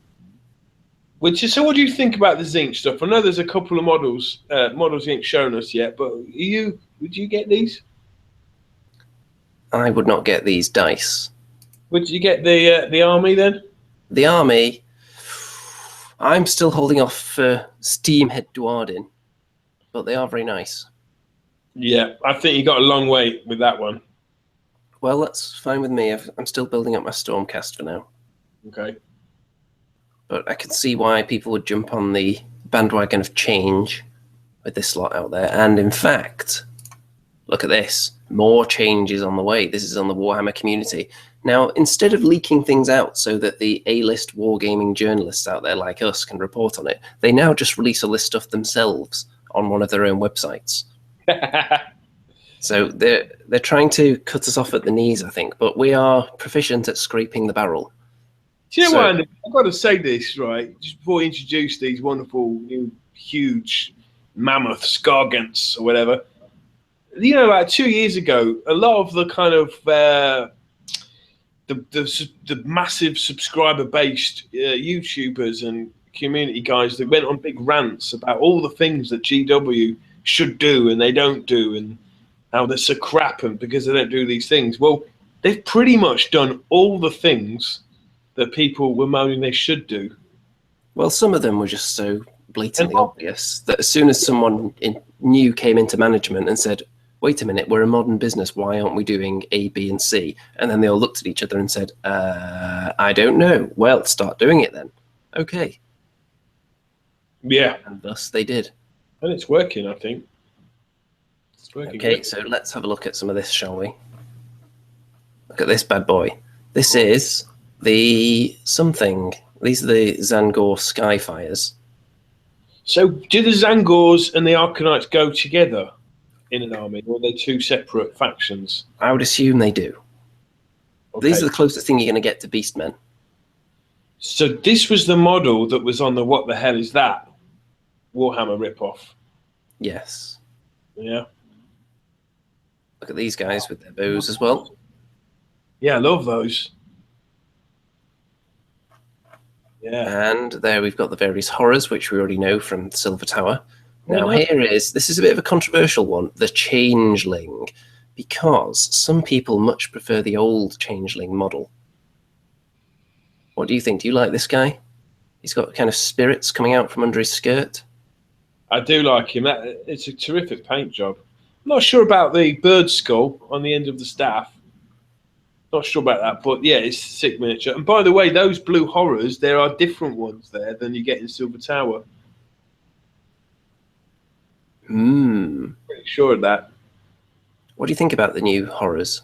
Speaker 2: So what do you think about the Tzeentch stuff? I know there's a couple of models you ain't shown us yet, but would you get these?
Speaker 3: I would not get these dice.
Speaker 2: Would you get the army then?
Speaker 3: The army, I'm still holding off for Steam Head Duardin, but they are very nice.
Speaker 2: Yeah, I think you got a long way with that one.
Speaker 3: Well, that's fine with me. I'm still building up my Stormcast for now.
Speaker 2: Okay.
Speaker 3: But I can see why people would jump on the bandwagon of change with this lot out there. And in fact, look at this. More changes on the way. This is on the Warhammer community. Now, instead of leaking things out so that the A-list wargaming journalists out there like us can report on it, they now just release all this stuff themselves on one of their own websites. So they're trying to cut us off at the knees, I think, but we are proficient at scraping the barrel.
Speaker 2: Do you know what, Andy? I've got to say this, right, just before we introduce these wonderful new huge mammoth Scargants or whatever. You know, like 2 years ago, a lot of the kind of the massive subscriber-based YouTubers and community guys that went on big rants about all the things that GW should do and they don't do, and how they're so crap and because they don't do these things. Well, they've pretty much done all the things that people were moaning they should do.
Speaker 3: Well, some of them were just so blatantly obvious that as soon as someone new came into management and said, wait a minute, we're a modern business, why aren't we doing A, B, and C? And then they all looked at each other and said, I don't know. Well, start doing it then. Okay.
Speaker 2: Yeah.
Speaker 3: And thus they did.
Speaker 2: And it's working, I think. It's working.
Speaker 3: Okay,
Speaker 2: good.
Speaker 3: so let's have a look at some of this, shall we? Look at this bad boy. This is the something. These are the Zangor Skyfires. So
Speaker 2: do the Zangors and the Arcanites go together in an army, or are they two separate factions?
Speaker 3: I would assume they do. Okay. These are the closest thing you're going to get to Beastmen.
Speaker 2: So this was the model that was on the What the Hell Is That Warhammer ripoff?
Speaker 3: Yes.
Speaker 2: Yeah.
Speaker 3: Look at these guys with their bows as well.
Speaker 2: Yeah, I love those. Yeah.
Speaker 3: And there we've got the various horrors, which we already know from Silver Tower. Now this is a bit of a controversial one, the Changeling, because some people much prefer the old Changeling model. What do you think? Do you like this guy? He's got kind of spirits coming out from under his skirt.
Speaker 2: I do like him. It's a terrific paint job. Not sure about the bird skull on the end of the staff. Not sure about that, but yeah, it's a sick miniature. And by the way, those blue horrors, there are different ones there than you get in Silver Tower. Pretty sure of that.
Speaker 3: What do you think about the new horrors?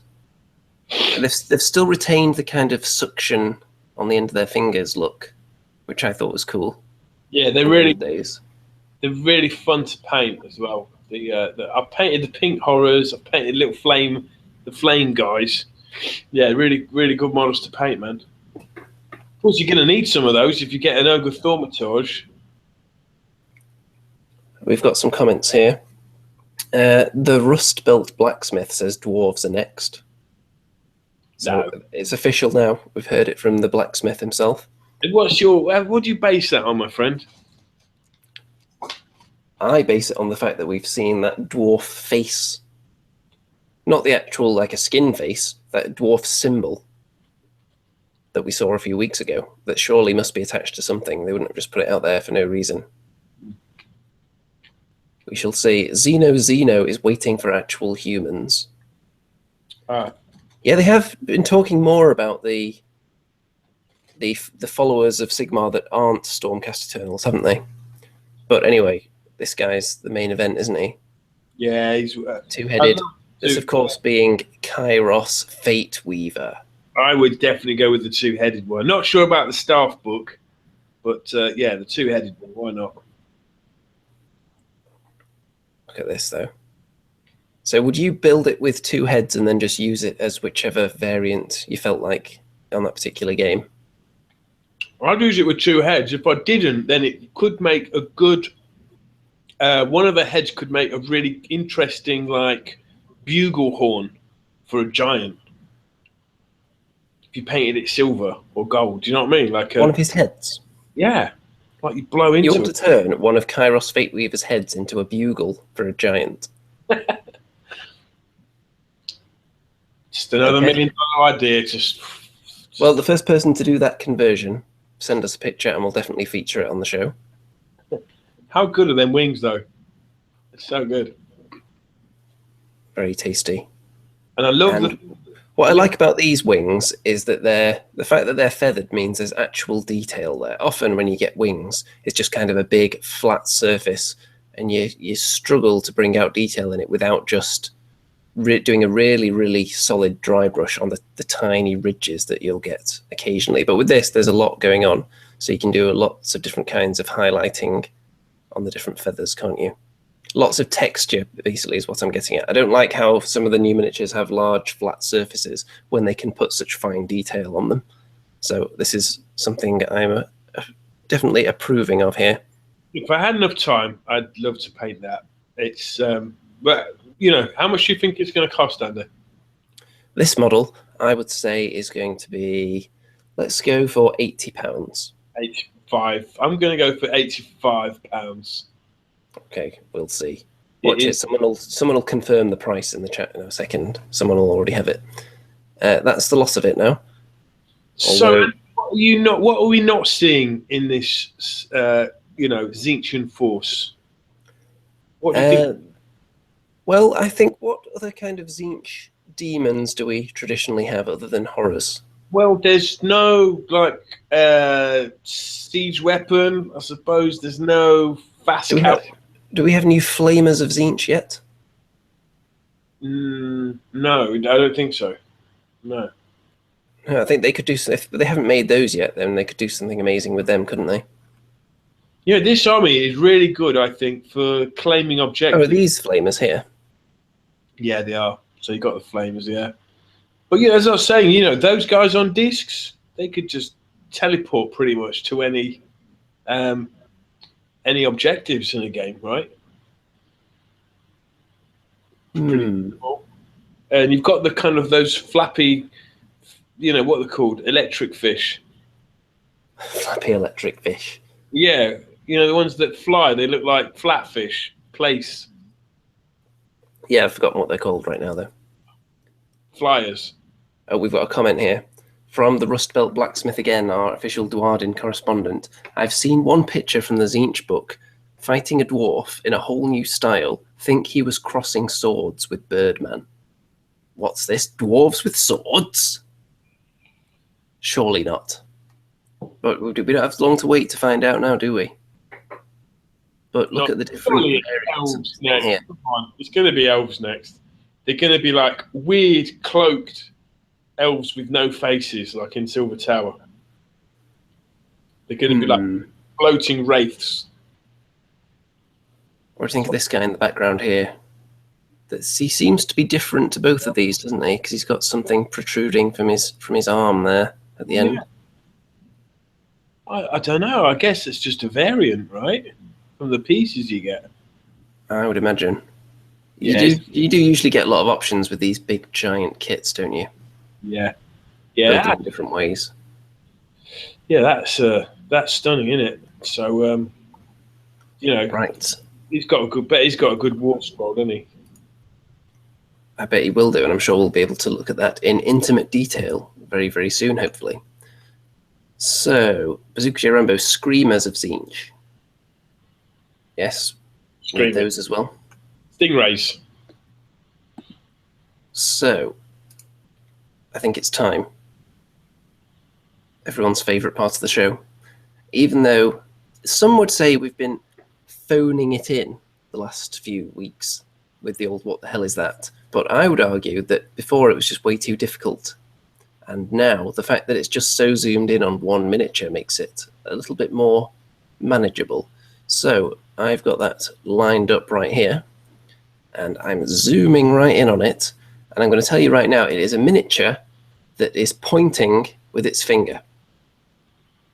Speaker 3: They've still retained the kind of suction on the end of their fingers look, which I thought was cool.
Speaker 2: Yeah, they're really fun to paint as well. I've painted the pink horrors. I've painted the flame guys. Yeah, really, really good models to paint, man. Of course, you're going to need some of those if you get an Ogre Thaumaturge.
Speaker 3: We've got some comments here. The Rust Belt Blacksmith says dwarves are next. So it's official now. We've heard it from the blacksmith himself.
Speaker 2: What do you base that on, my friend?
Speaker 3: I base it on the fact that we've seen that dwarf face. Not the actual, like a skin face, that dwarf symbol that we saw a few weeks ago. That surely must be attached to something. They wouldn't have just put it out there for no reason. We shall see. Xeno is waiting for actual humans. Yeah, they have been talking more about the followers of Sigmar that aren't Stormcast Eternals, haven't they? But anyway, this guy's the main event, isn't he?
Speaker 2: Yeah, he's
Speaker 3: two-headed. This, of course, being Kairos Fate Weaver.
Speaker 2: I would definitely go with the two-headed one. Not sure about the staff book, but yeah, the two-headed one. Why not?
Speaker 3: Look at this, though. So would you build it with two heads and then just use it as whichever variant you felt like on that particular game?
Speaker 2: I'd use it with two heads. If I didn't, then it could make a good... one of the heads could make a really interesting, like, bugle horn for a giant. If you painted it silver or gold, do you know what I mean? Like
Speaker 3: one of his heads?
Speaker 2: Yeah. Like you blow into it.
Speaker 3: You want to turn one of Kairos Fate Weaver's heads into a bugle for a giant.
Speaker 2: Just another $1 million idea.
Speaker 3: Well, the first person to do that conversion, send us a picture and we'll definitely feature it on the show.
Speaker 2: How good are them wings, though? It's so good.
Speaker 3: Very tasty.
Speaker 2: And I love
Speaker 3: what I like about these wings is that the fact that they're feathered means there's actual detail there. Often when you get wings, it's just kind of a big flat surface and you struggle to bring out detail in it without just doing a really, really solid dry brush on the tiny ridges that you'll get occasionally. But with this, there's a lot going on. So you can do lots of different kinds of highlighting on the different feathers, can't you? Lots of texture, basically, is what I'm getting at. I don't like how some of the new miniatures have large, flat surfaces when they can put such fine detail on them. So this is something I'm definitely approving of here.
Speaker 2: If I had enough time, I'd love to paint that. It's, but you know, how much do you think it's going to cost, Andy?
Speaker 3: This model, I would say, is going to be, let's go for £80.
Speaker 2: 85. I'm going to go for £85.
Speaker 3: Okay, we'll see. Watch it. Someone will confirm the price in the chat in a second. Someone will already have it. That's the loss of it now.
Speaker 2: So, what are we not seeing in this? Tzeentchian force. What do you think?
Speaker 3: Well, I think what other kind of Tzeentch demons do we traditionally have other than horrors?
Speaker 2: Well, there's no siege weapon. I suppose there's no fast.
Speaker 3: Do we have new flamers of Tzeentch yet?
Speaker 2: No, I don't think so. No.
Speaker 3: I think they could do. If they haven't made those yet, then they could do something amazing with them, couldn't they?
Speaker 2: Yeah, this army is really good, I think, for claiming objectives.
Speaker 3: Oh, are these flamers here?
Speaker 2: Yeah, they are. So you got the flamers, yeah. But yeah, as I was saying, those guys on discs, they could just teleport pretty much to any objectives in a game, right? Pretty cool. And you've got the kind of those flappy, what they're called, electric fish.
Speaker 3: Flappy electric fish.
Speaker 2: Yeah, the ones that fly, they look like flatfish. Plaice.
Speaker 3: Yeah, I've forgotten what they're called right now, though.
Speaker 2: Flyers.
Speaker 3: Oh, we've got a comment here. From the Rust Belt Blacksmith again, our official Duardin correspondent. I've seen one picture from the Tzeentch book fighting a dwarf in a whole new style, think he was crossing swords with Birdman. What's this? Dwarves with swords? Surely not. But we don't have long to wait to find out now, do we? But look at the different
Speaker 2: elves next. Here. Come on. It's going to be elves next. They're going to be like weird, cloaked elves with no faces, like in Silver Tower. They're going to be like floating wraiths.
Speaker 3: What do you think of this guy in the background here? He seems to be different to both of these, doesn't he? Because he's got something protruding from his arm there at the end.
Speaker 2: I don't know. I guess it's just a variant, right? From the pieces you get.
Speaker 3: I would imagine. You do usually get a lot of options with these big giant kits, don't you?
Speaker 2: Yeah.
Speaker 3: Built in different ways.
Speaker 2: Yeah, that's stunning, isn't it? So
Speaker 3: right.
Speaker 2: He's got a good war scroll, doesn't he?
Speaker 3: I bet he will do, and I'm sure we'll be able to look at that in intimate detail very, very soon, hopefully. So, Bazooka Rambo, Screamers of Tzeentch. Yes, we need those as well.
Speaker 2: Stingrays.
Speaker 3: So, I think it's time. Everyone's favourite part of the show. Even though some would say we've been phoning it in the last few weeks with the old what the hell is that? But I would argue that before it was just way too difficult. And now the fact that it's just so zoomed in on one miniature makes it a little bit more manageable. So I've got that lined up right here. And I'm zooming right in on it. And I'm going to tell you right now, it is a miniature that is pointing with its finger.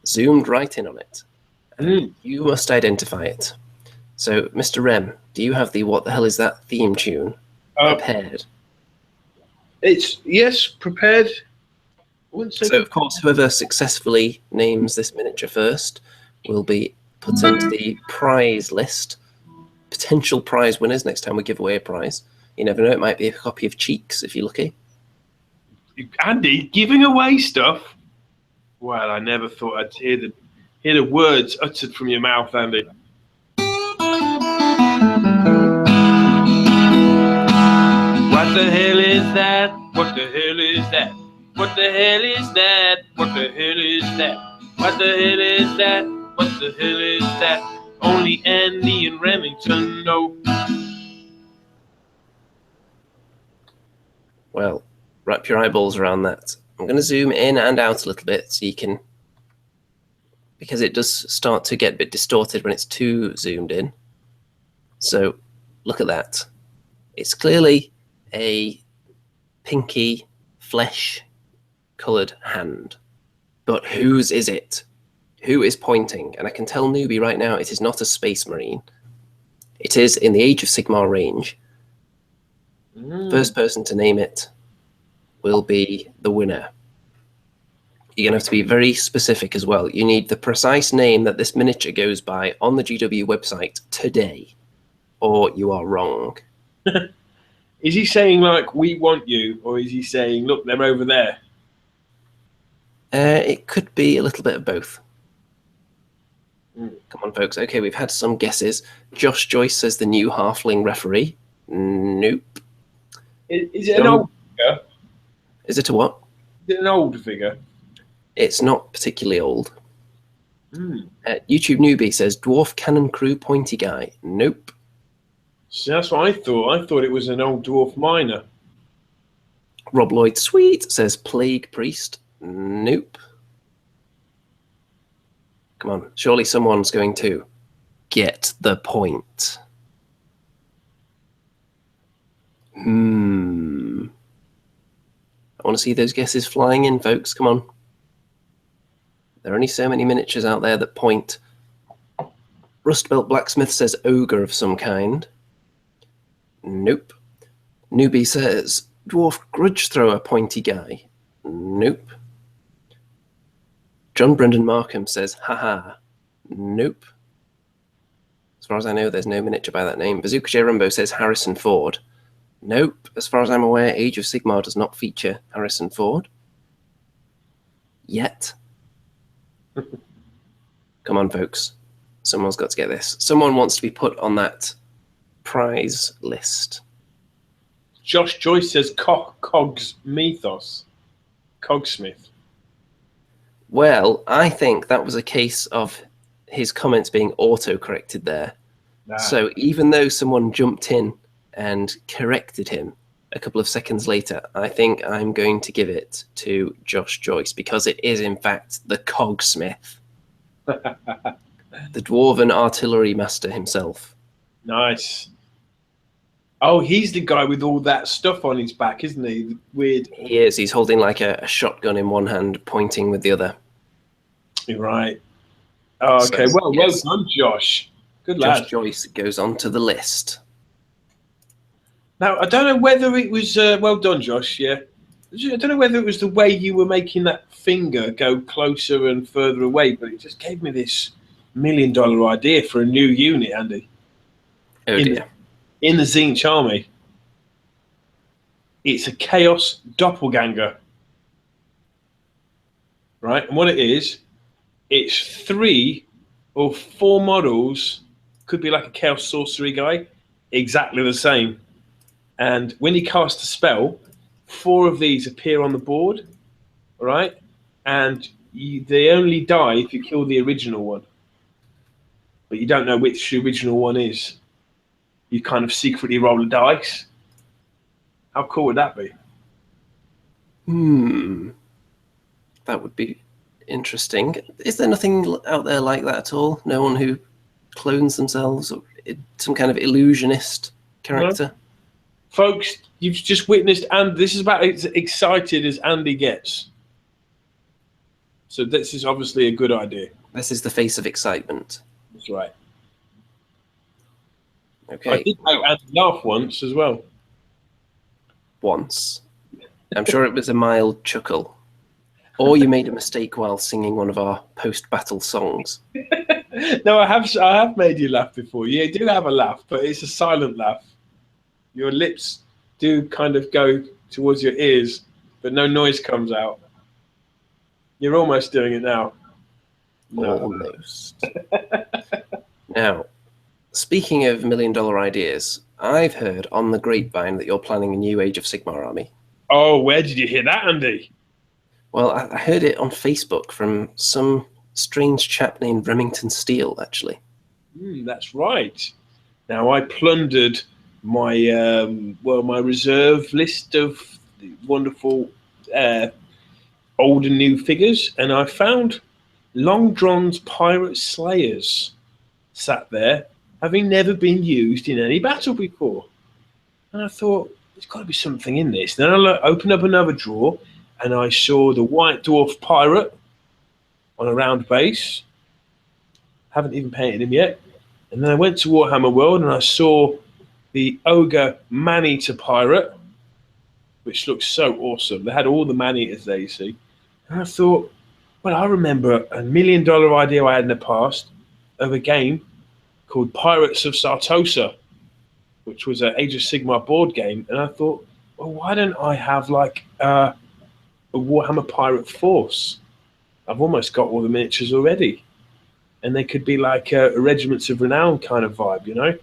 Speaker 3: Zoomed right in on it. And you must identify it. So, Mr. Rem, do you have the what the hell is that theme tune prepared?
Speaker 2: It's prepared.
Speaker 3: So, of course, whoever successfully names this miniature first will be put into the prize list. Potential prize winners next time we give away a prize. You never know, it might be a copy of Cheeks if you're lucky.
Speaker 2: Andy, giving away stuff? Well, I never thought I'd hear the words uttered from your mouth, Andy. What the hell is that? What the hell is that? What the hell is that? What the hell is that? What the hell is that? What the hell is that? Only Andy and Remington know.
Speaker 3: Well, wrap your eyeballs around that. I'm going to zoom in and out a little bit so you can... Because it does start to get a bit distorted when it's too zoomed in. So, look at that. It's clearly a pinky, flesh-coloured hand. But whose is it? Who is pointing? And I can tell newbie right now it is not a Space Marine. It is in the Age of Sigmar range. First person to name it will be the winner. You're going to have to be very specific as well. You need the precise name that this miniature goes by on the GW website today, or you are wrong.
Speaker 2: Is he saying, like, we want you, or is he saying, look, they're over there?
Speaker 3: It could be a little bit of both. Come on, folks. Okay, we've had some guesses. Josh Joyce says the new halfling referee. Nope.
Speaker 2: Is it an old figure?
Speaker 3: Is it a what?
Speaker 2: Is it an old figure?
Speaker 3: It's not particularly old. YouTube Newbie says Dwarf Cannon Crew Pointy Guy. Nope.
Speaker 2: See, that's what I thought. I thought it was an old dwarf miner.
Speaker 3: Rob Lloyd Sweet says Plague Priest. Nope. Come on, surely someone's going to get the point. I want to see those guesses flying in, folks. Come on. There are only so many miniatures out there that point. Rustbelt Blacksmith says ogre of some kind. Nope. Newbie says dwarf grudge thrower pointy guy. Nope. John Brendan Markham says haha. Nope. As far as I know, there's no miniature by that name. Bazooka J. Rumbo says Harrison Ford. Nope. As far as I'm aware, Age of Sigmar does not feature Harrison Ford. Yet. Come on, folks. Someone's got to get this. Someone wants to be put on that prize list.
Speaker 2: Josh Joyce says Cogs Mythos. Cogsmith.
Speaker 3: Well, I think that was a case of his comments being auto-corrected there.
Speaker 2: Nah.
Speaker 3: So even though someone jumped in and corrected him a couple of seconds later, I think I'm going to give it to Josh Joyce because it is, in fact, the Cogsmith. The Dwarven Artillery Master himself.
Speaker 2: Nice. Oh, he's the guy with all that stuff on his back, isn't he? Weird.
Speaker 3: He is. He's holding like a shotgun in one hand, pointing with the other.
Speaker 2: You're right. Oh, okay.
Speaker 3: So,
Speaker 2: well
Speaker 3: yes.
Speaker 2: done, Josh. Good lad.
Speaker 3: Josh Joyce goes onto the list.
Speaker 2: Now, I don't know whether it was... well done, Josh, yeah. I don't know whether it was the way you were making that finger go closer and further away, but it just gave me this $1 million idea for a new unit, Andy.
Speaker 3: Oh, dear.
Speaker 2: In the Tzeentch army. It's a Chaos Doppelganger. Right? And what it is, it's 3 or 4 models, could be like a Chaos Sorcery guy, exactly the same. And when you cast a spell, 4 of these appear on the board, right? And they only die if you kill the original one. But you don't know which the original one is. You kind of secretly roll a dice. How cool would that be?
Speaker 3: That would be interesting. Is there nothing out there like that at all? No one who clones themselves, or some kind of illusionist character?
Speaker 2: No. Folks, you've just witnessed, and this is about as excited as Andy gets. So this is obviously a good idea.
Speaker 3: This is the face of excitement.
Speaker 2: That's right.
Speaker 3: Okay.
Speaker 2: I did make Andy laugh once as well.
Speaker 3: Once. I'm sure it was a mild chuckle. Or you made a mistake while singing one of our post-battle songs.
Speaker 2: No, I have made you laugh before. You do have a laugh, but it's a silent laugh. Your lips do kind of go towards your ears, but no noise comes out. You're almost doing it now. No.
Speaker 3: Almost. Now, speaking of $1 million ideas, I've heard on the grapevine that you're planning a new Age of Sigmar army.
Speaker 2: Oh, where did you hear that, Andy?
Speaker 3: Well, I heard it on Facebook from some strange chap named Remington Steele, actually.
Speaker 2: That's right. Now, I plundered my my reserve list of wonderful old and new figures, and I found Long John's Pirate Slayers sat there, having never been used in any battle before. And I thought, there's got to be something in this. Then I opened up another drawer, and I saw the White Dwarf Pirate on a round base. Haven't even painted him yet. And then I went to Warhammer World, and I saw the Ogre Man-Eater Pirate, which looks so awesome. They had all the man-eaters there, you see. And I thought, well, I remember $1 million idea I had in the past of a game called Pirates of Sartosa, which was an Age of Sigmar board game. And I thought, well, why don't I have like a Warhammer Pirate Force? I've almost got all the miniatures already. And they could be like a Regiments of Renown kind of vibe, you know?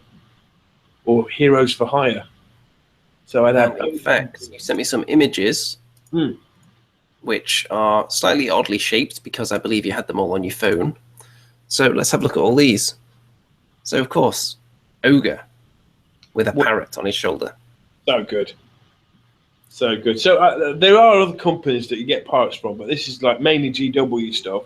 Speaker 2: Or Heroes for Hire. So I'd have...
Speaker 3: In fact, you sent me some images, which are slightly oddly shaped because I believe you had them all on your phone. So let's have a look at all these. So, of course, Ogre with a parrot on his shoulder.
Speaker 2: So good. So good. So there are other companies that you get pirates from, but this is like mainly GW stuff.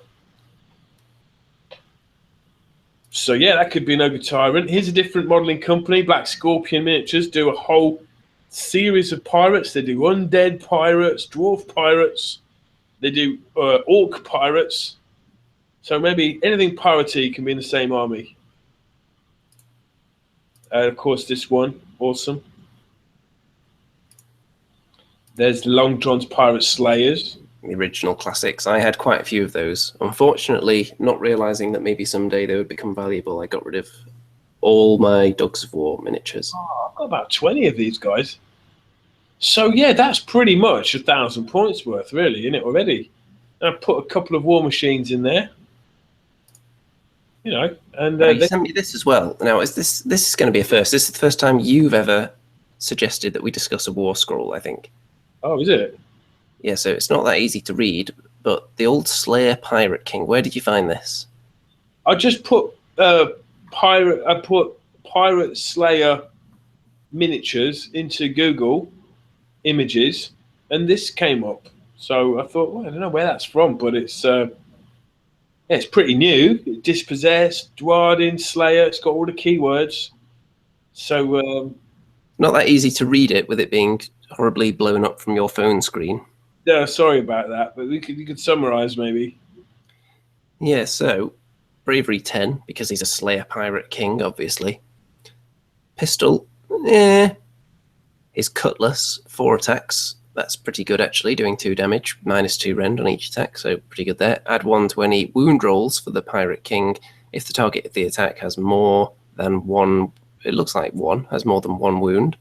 Speaker 2: So yeah, that could be an Ogre Tyrant. Here's a different modelling company, Black Scorpion Miniatures, do a whole series of pirates. They do undead pirates, dwarf pirates. They do orc pirates. So maybe anything piratey can be in the same army. Of course, this one, awesome. There's Long John's Pirate Slayers.
Speaker 3: The original classics. I had quite a few of those. Unfortunately, not realising that maybe someday they would become valuable, I got rid of all my Dogs of War miniatures.
Speaker 2: Oh, I've got about 20 of these guys. So yeah, that's pretty much 1,000 points worth, really, isn't it, already? And I've put a couple of War Machines in there. you know. And
Speaker 3: you sent me this as well. Now, is this is going to be a first? This is the first time you've ever suggested that we discuss a war scroll, I think.
Speaker 2: Oh, is it?
Speaker 3: Yeah, so it's not that easy to read, but the old Slayer Pirate King. Where did you find this?
Speaker 2: I just put Pirate Slayer miniatures into Google Images, and this came up. So I thought, well, I don't know where that's from, but it's pretty new. Dispossessed, Dwarden, Slayer. It's got all the keywords. So
Speaker 3: not that easy to read it with it being horribly blown up from your phone screen.
Speaker 2: Yeah, sorry about that, but you could summarize maybe.
Speaker 3: Yeah, so bravery 10 because he's a Slayer Pirate King, obviously. Pistol, his cutlass, 4 attacks. That's pretty good actually, doing 2 damage, -2 rend on each attack, so pretty good there. Add 1 to any wound rolls for the Pirate King if the target of the attack has more than 1. It looks like 1 has more than 1 wound.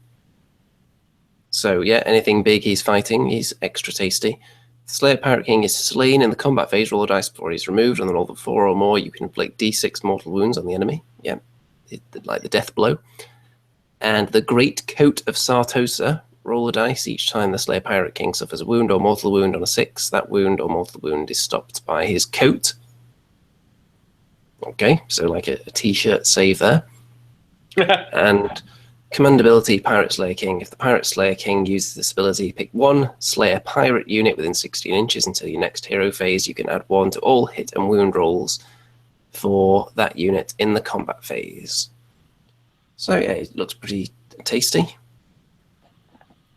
Speaker 3: So yeah, anything big he's fighting, he's extra tasty. The Slayer Pirate King is slain in the combat phase. Roll a dice before he's removed. On the roll of 4 or more, you can inflict D6 mortal wounds on the enemy. Yeah, like the death blow. And the Great Coat of Sartosa. Roll a dice each time the Slayer Pirate King suffers a wound or mortal wound on a 6. That wound or mortal wound is stopped by his coat. Okay, so like a t-shirt save there. And command ability, Pirate Slayer King. If the Pirate Slayer King uses this ability, pick 1 Slayer Pirate unit within 16 inches until your next hero phase. You can add 1 to all hit and wound rolls for that unit in the combat phase. So yeah, it looks pretty tasty.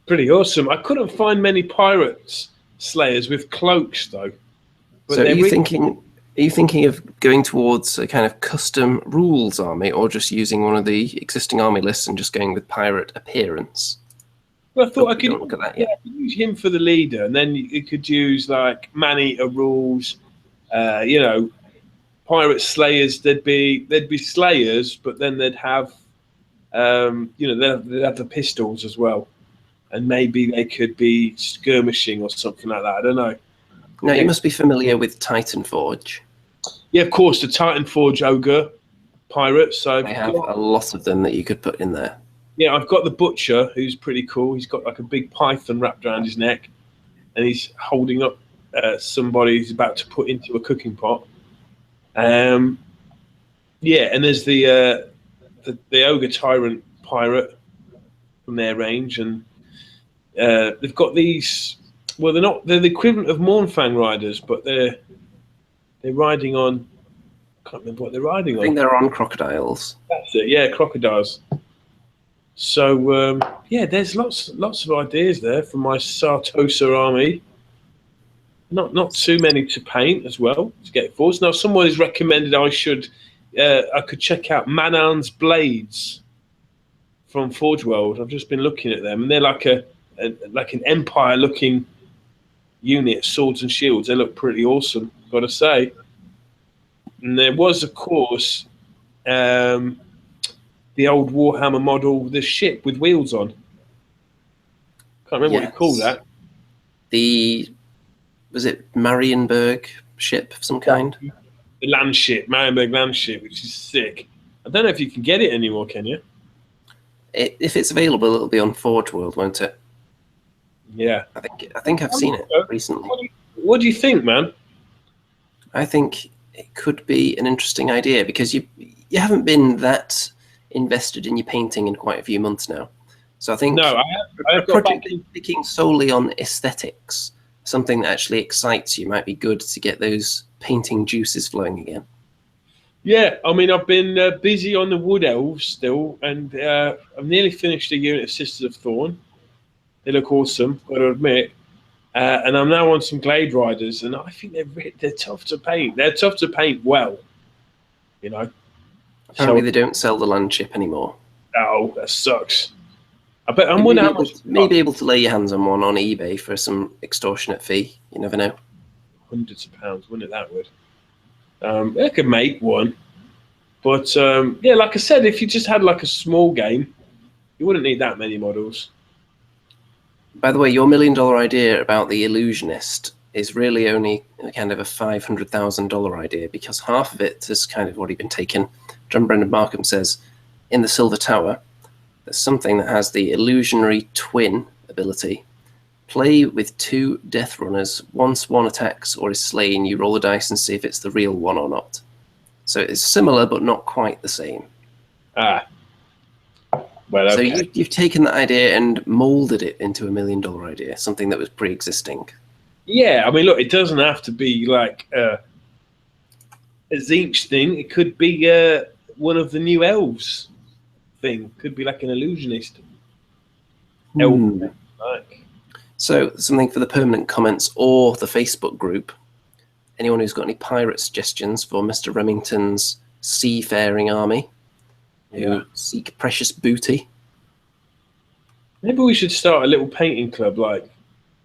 Speaker 2: Pretty awesome. I couldn't find many Pirate Slayers with cloaks though. But
Speaker 3: so are you thinking of going towards a kind of custom rules army, or just using one of the existing army lists and just going with pirate appearance?
Speaker 2: Well, I thought I could
Speaker 3: look at that, yeah.
Speaker 2: use him for the leader, and then you could use like man-eater rules. You know, pirate slayers. They'd be slayers, but then they'd have they'd have the pistols as well, and maybe they could be skirmishing or something like that. I don't know.
Speaker 3: Now, you must be familiar with Titanforge.
Speaker 2: Yeah, of course, the Titanforge ogre pirates. So
Speaker 3: they have a lot of them that you could put in there.
Speaker 2: Yeah, I've got the butcher, who's pretty cool. He's got like a big python wrapped around his neck, and he's holding up somebody who's about to put into a cooking pot. Yeah, and there's the ogre tyrant pirate from their range, and they've got these. Well, they're the equivalent of Mournfang riders, but they're riding on. I can't remember what they're riding on.
Speaker 3: I think they're on crocodiles.
Speaker 2: That's it. Yeah, crocodiles. So yeah, there's lots of ideas there for my Sartosa army. Not too many to paint as well to get forwards. Now, someone has recommended I could check out Manan's Blades from Forge World. I've just been looking at them, and they're like an empire looking unit, swords and shields. They look pretty awesome, gotta say. And there was, of course, the old Warhammer model, the ship with wheels on. Can't remember what you call that.
Speaker 3: Was it Marienburg ship of some kind?
Speaker 2: The land ship, Marienburg land ship, which is sick. I don't know if you can get it anymore, can you?
Speaker 3: If it's available, it'll be on Forge World, won't it?
Speaker 2: Yeah.
Speaker 3: I think I've seen it recently.
Speaker 2: What do you think, man?
Speaker 3: I think it could be an interesting idea because you haven't been that invested in your painting in quite a few months now. So I think
Speaker 2: I have got
Speaker 3: project picking solely on aesthetics, something that actually excites you, might be good to get those painting juices flowing again.
Speaker 2: Yeah, I mean, I've been busy on the Wood Elves still, and I've nearly finished a unit of Sisters of Thorn. They look awesome, got to admit. And I'm now on some Glade Riders, and I think they're tough to paint. They're tough to paint well, you know.
Speaker 3: Apparently they don't sell the land ship anymore.
Speaker 2: Oh, that sucks. I bet I'm
Speaker 3: maybe able to lay your hands on one on eBay for some extortionate fee. You never know.
Speaker 2: Hundreds of pounds, wouldn't it? That would. I could make one, but yeah, like I said, if you just had like a small game, you wouldn't need that many models.
Speaker 3: By the way, your $1 million idea about the illusionist, is really only kind of a $500,000 idea, because half of it has kind of already been taken. John Brendan Markham says, in the Silver Tower, there's something that has the illusionary twin ability. Play with 2 Death Runners. Once one attacks or is slain, you roll the dice and see if it's the real one or not. So it's similar, but not quite the same.
Speaker 2: Ah. Well, okay.
Speaker 3: So you've taken that idea and molded it into $1 million idea, something that was pre-existing.
Speaker 2: Yeah, I mean, look, it doesn't have to be like a Tzeentch thing. It could be one of the new elves thing. Could be like an illusionist. Elf, like.
Speaker 3: So something for the permanent comments or the Facebook group. Anyone who's got any pirate suggestions for Mr. Remington's seafaring army who seek precious booty?
Speaker 2: Maybe we should start a little painting club like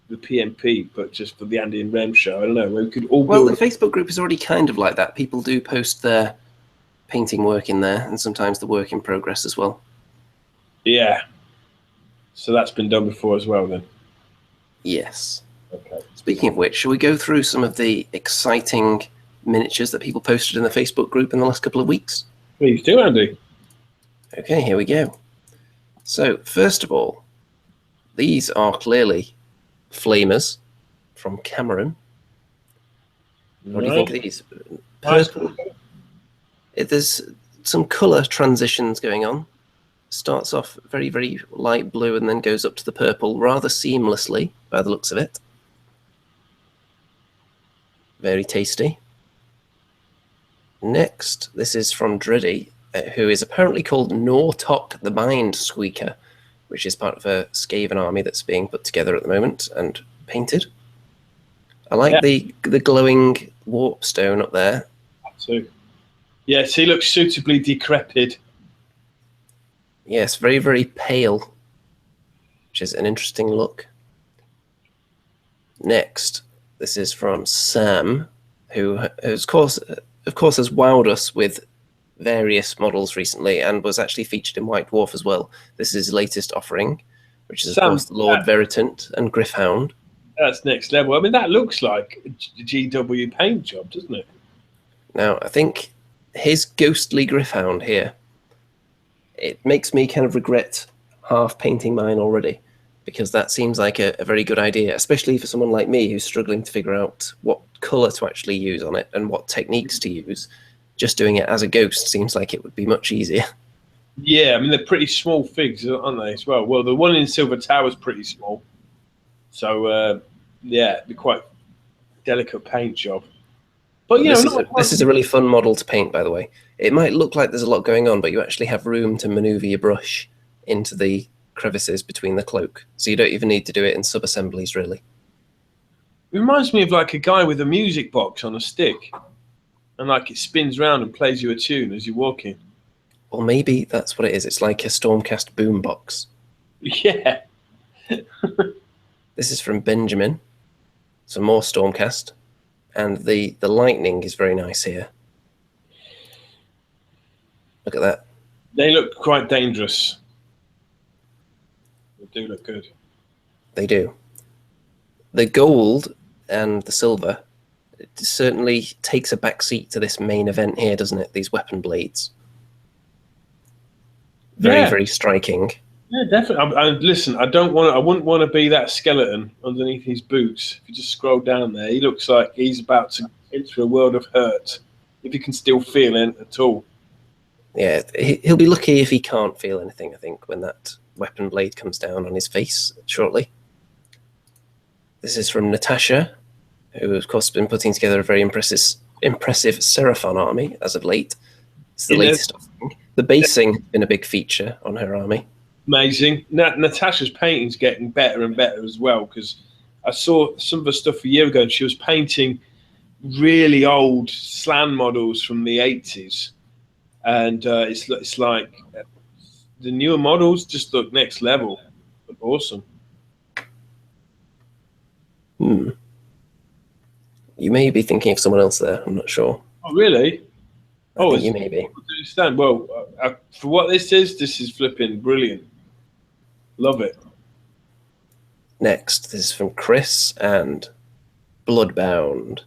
Speaker 2: the PMP, but just for the Andy and Rem show. I don't know. We could all.
Speaker 3: Well, the Facebook group is already kind of like that. People do post their painting work in there, and sometimes the work in progress as well.
Speaker 2: Yeah. So that's been done before as well, then.
Speaker 3: Yes.
Speaker 2: Okay.
Speaker 3: Speaking of which, shall we go through some of the exciting miniatures that people posted in the Facebook group in the last couple of weeks?
Speaker 2: Please do, Andy.
Speaker 3: Okay, here we go. So, first of all, these are clearly flamers from Cameron. What do you think of these? Purple. There's some colour transitions going on. Starts off very, very light blue and then goes up to the purple rather seamlessly, by the looks of it. Very tasty. Next, this is from Dreddy, who is apparently called Nortok the Mind Squeaker, which is part of a Skaven army that's being put together at the moment and painted. I like the glowing warp stone up there.
Speaker 2: So, yes, he looks suitably decrepit.
Speaker 3: Yes, very, very pale, which is an interesting look. Next, this is from Sam, who, of course, has wowed us with various models recently and was actually featured in White Dwarf as well. This is his latest offering, which is, of course, the Lord Veritant and Griffhound.
Speaker 2: That's next level. I mean, that looks like a GW paint job, doesn't it?
Speaker 3: Now, I think his ghostly Griffhound here, it makes me kind of regret half painting mine already, because that seems like a very good idea, especially for someone like me who's struggling to figure out what colour to actually use on it and what techniques to use. Just doing it as a ghost seems like it would be much easier.
Speaker 2: Yeah, I mean, they're pretty small figs, aren't they, as well? Well, the one in Silver Tower is pretty small. So, yeah, it'd be quite delicate paint job. But, you know,
Speaker 3: this is a really fun model to paint, by the way. It might look like there's a lot going on, but you actually have room to maneuver your brush into the crevices between the cloak. So you don't even need to do it in sub-assemblies, really.
Speaker 2: It reminds me of like a guy with a music box on a stick. And like it spins around and plays you a tune as you're walking.
Speaker 3: Or maybe that's what it is. It's like a Stormcast boombox.
Speaker 2: Yeah.
Speaker 3: This is from Benjamin. Some more Stormcast. And the lightning is very nice here. Look at that.
Speaker 2: They look quite dangerous. They do look good.
Speaker 3: They do. The gold and the silver, it certainly takes a backseat to this main event here, doesn't it? These weapon blades. Very, very striking.
Speaker 2: Yeah, definitely. Listen, I wouldn't want to be that skeleton underneath his boots. If you just scroll down there, he looks like he's about to enter a world of hurt. If you can still feel it at all.
Speaker 3: Yeah, he'll be lucky if he can't feel anything, I think, when that weapon blade comes down on his face shortly. This is from Natasha, who, of course, has been putting together a very impressive Seraphon army as of late. It's the latest offering. The basing has been a big feature on her army.
Speaker 2: Amazing. Natasha's painting's getting better and better as well, because I saw some of her stuff a year ago and she was painting really old Slan models from the 80s. And it's like the newer models just look next level. Look awesome.
Speaker 3: You may be thinking of someone else there. I'm not sure.
Speaker 2: Oh, really?
Speaker 3: I think you may be.
Speaker 2: I understand. Well, for what this is flipping brilliant. Love it.
Speaker 3: Next, this is from Chris and Bloodbound.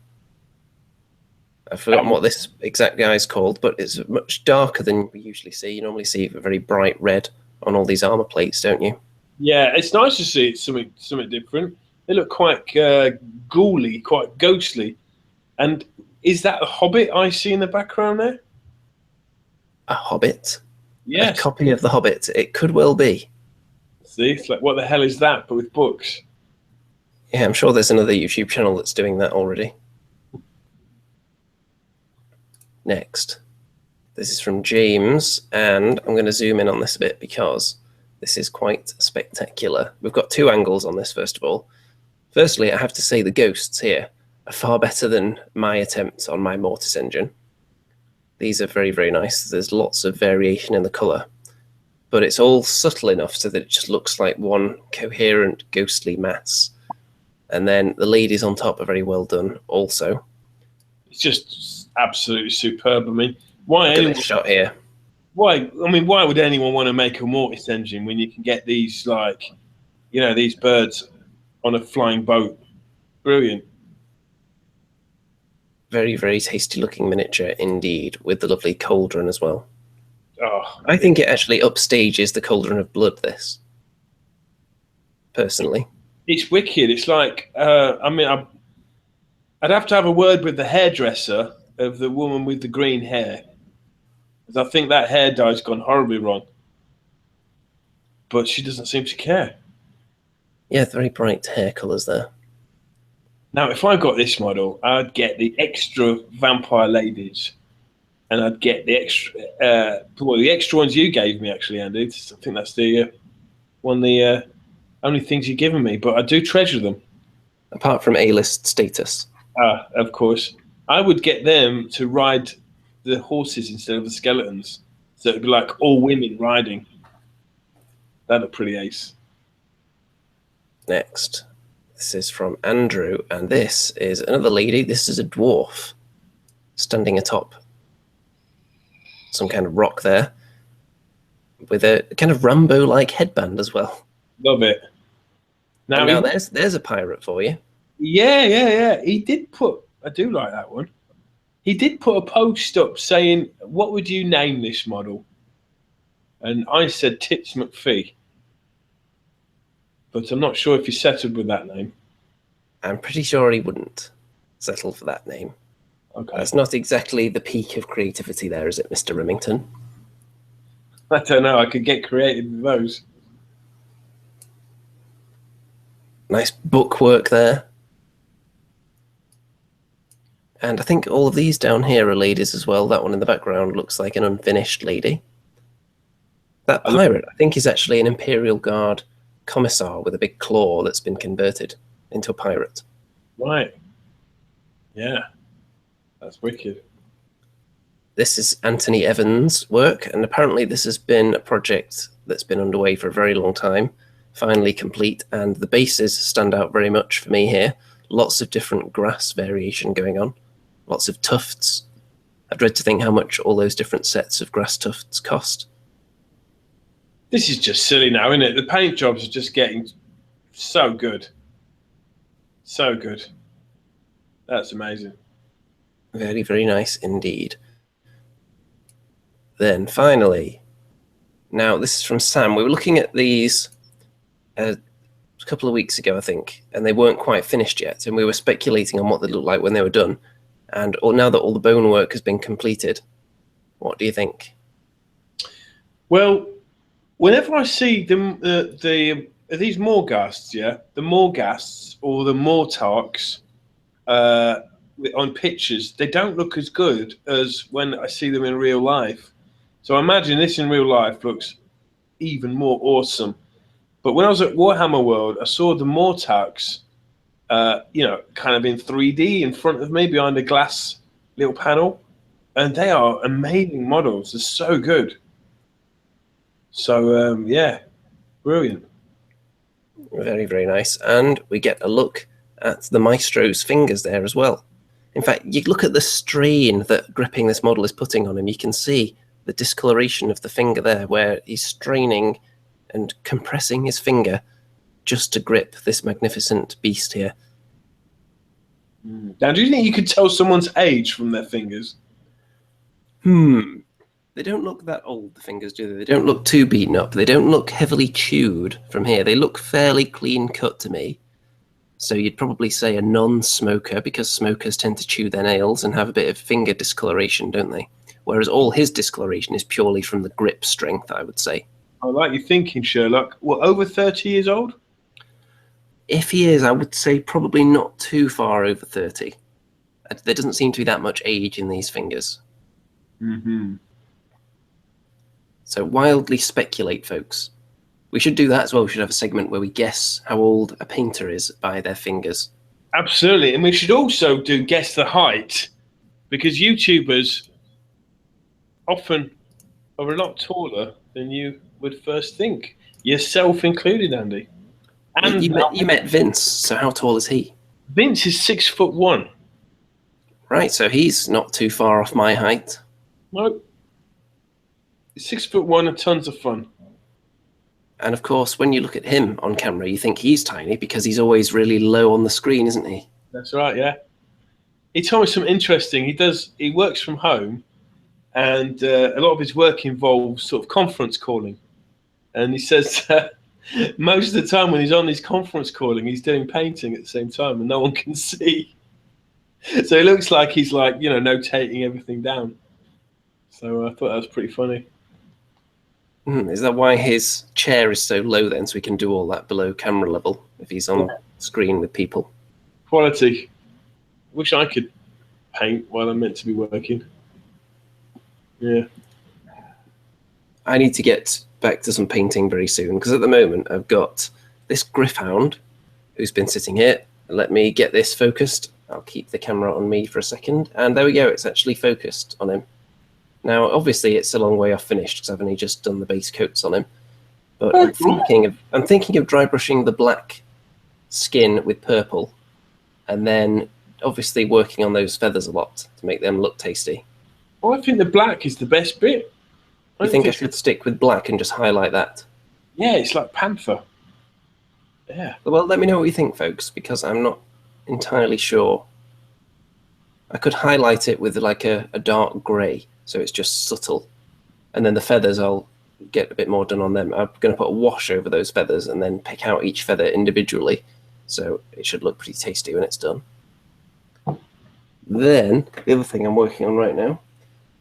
Speaker 3: I've forgotten what this exact guy is called, but it's much darker than we usually see. You normally see a very bright red on all these armor plates, don't you?
Speaker 2: Yeah, it's nice to see something different. They look quite ghouly, quite ghostly. And is that a hobbit I see in the background there?
Speaker 3: A hobbit?
Speaker 2: Yes.
Speaker 3: A copy of The Hobbit. It could well be.
Speaker 2: See, it's like, what the hell is that, but with books?
Speaker 3: Yeah, I'm sure there's another YouTube channel that's doing that already. Next. This is from James, and I'm going to zoom in on this a bit because this is quite spectacular. We've got two angles on this, first of all. Firstly, I have to say the ghosts here are far better than my attempt on my Mortis engine. These are very, very nice. There's lots of variation in the colour, but it's all subtle enough so that it just looks like one coherent, ghostly mass. And then the ladies on top are very well done also.
Speaker 2: It's just absolutely superb. I mean, why
Speaker 3: Look at this shot here.
Speaker 2: Why would anyone want to make a Mortis engine when you can get these, like, you know, these birds on a flying boat? Brilliant.
Speaker 3: Very, very tasty looking miniature indeed, with the lovely cauldron as well.
Speaker 2: Oh,
Speaker 3: I think it actually upstages the Cauldron of Blood, this. Personally.
Speaker 2: It's wicked. It's like, I'd have to have a word with the hairdresser of the woman with the green hair, because I think that hair dye's gone horribly wrong. But she doesn't seem to care.
Speaker 3: Yeah, very bright hair colours there.
Speaker 2: Now, if I got this model, I'd get the extra vampire ladies, and I'd get the extra, the extra ones you gave me, actually, Andy. I think that's the only things you've given me, but I do treasure them.
Speaker 3: Apart from A-list status.
Speaker 2: Of course. I would get them to ride the horses instead of the skeletons. So it'd be like all women riding. That'd look pretty ace.
Speaker 3: Next. This is from Andrew, and this is another lady. This is a dwarf standing atop some kind of rock there with a kind of Rambo-like headband as well.
Speaker 2: Love it.
Speaker 3: Now there's a pirate for you.
Speaker 2: Yeah. He did put, I do like that one. He did put a post up saying, what would you name this model? And I said Tits McPhee. But I'm not sure if he settled with that name.
Speaker 3: I'm pretty sure he wouldn't settle for that name.
Speaker 2: Okay.
Speaker 3: That's not exactly the peak of creativity there, is it, Mr. Remington?
Speaker 2: I don't know. I could get creative with those.
Speaker 3: Nice bookwork there. And I think all of these down here are ladies as well. That one in the background looks like an unfinished lady. That pirate, I think, is actually an Imperial Guard commissar with a big claw that's been converted into a pirate.
Speaker 2: Right. Yeah. That's wicked.
Speaker 3: This is Anthony Evans' work, and apparently this has been a project that's been underway for a very long time, finally complete, and the bases stand out very much for me here. Lots of different grass variation going on, lots of tufts. I dread to think how much all those different sets of grass tufts cost.
Speaker 2: This is just silly now, isn't it? The paint jobs are just getting so good. So good. That's amazing.
Speaker 3: Very, very nice indeed. Then finally, now this is from Sam. We were looking at these a couple of weeks ago, I think, and they weren't quite finished yet, and we were speculating on what they looked like when they were done. And now that all the bone work has been completed, what do you think?
Speaker 2: Well, whenever I see them, are these Morghasts, yeah? The Morghasts or the Mortarks on pictures, they don't look as good as when I see them in real life. So I imagine this in real life looks even more awesome. But when I was at Warhammer World, I saw the Mortarks, kind of in 3D in front of me behind a glass little panel. And they are amazing models. They're so good. So, yeah, brilliant.
Speaker 3: Very, very nice. And we get a look at the Maestro's fingers there as well. In fact, you look at the strain that gripping this model is putting on him. You can see the discoloration of the finger there, where he's straining and compressing his finger just to grip this magnificent beast here.
Speaker 2: Now, do you think you could tell someone's age from their fingers?
Speaker 3: They don't look that old, the fingers, do they? They don't look too beaten up. They don't look heavily chewed from here. They look fairly clean cut to me. So you'd probably say a non-smoker, because smokers tend to chew their nails and have a bit of finger discoloration, don't they? Whereas all his discoloration is purely from the grip strength, I would say.
Speaker 2: I like your thinking, Sherlock. What, over 30 years old?
Speaker 3: If he is, I would say probably not too far over 30. There doesn't seem to be that much age in these fingers.
Speaker 2: Mm-hmm.
Speaker 3: So wildly speculate, folks. We should do that as well. We should have a segment where we guess how old a painter is by their fingers.
Speaker 2: Absolutely. And we should also do guess the height, because YouTubers often are a lot taller than you would first think. Yourself included, Andy. And
Speaker 3: you met Vince, so how tall is he?
Speaker 2: Vince is 6'1".
Speaker 3: Right, so he's not too far off my height.
Speaker 2: No. 6'1" and tons of fun.
Speaker 3: And of course, when you look at him on camera, you think he's tiny because he's always really low on the screen, isn't he?
Speaker 2: That's right, yeah. He told me something interesting. He works from home, and a lot of his work involves sort of conference calling. And he says most of the time when he's on his conference calling, he's doing painting at the same time, and no one can see. So it looks like he's notating everything down. So I thought that was pretty funny.
Speaker 3: Is that why his chair is so low then, so he can do all that below camera level if he's on screen with people?
Speaker 2: Quality. Wish I could paint while I'm meant to be working. Yeah.
Speaker 3: I need to get back to some painting very soon, because at the moment I've got this Griffhound who's been sitting here. Let me get this focused. I'll keep the camera on me for a second. And there we go. It's actually focused on him. Now, obviously, it's a long way off finished because I've only just done the base coats on him. But I'm thinking of dry brushing the black skin with purple, and then obviously working on those feathers a lot to make them look tasty.
Speaker 2: Well, I think the black is the best bit.
Speaker 3: You think I should stick with black and just highlight that?
Speaker 2: Yeah, it's like Panther. Yeah.
Speaker 3: Well, let me know what you think, folks, because I'm not entirely sure. I could highlight it with like a dark grey, so it's just subtle. And then the feathers, I'll get a bit more done on them. I'm going to put a wash over those feathers and then pick out each feather individually. So it should look pretty tasty when it's done. Then, the other thing I'm working on right now,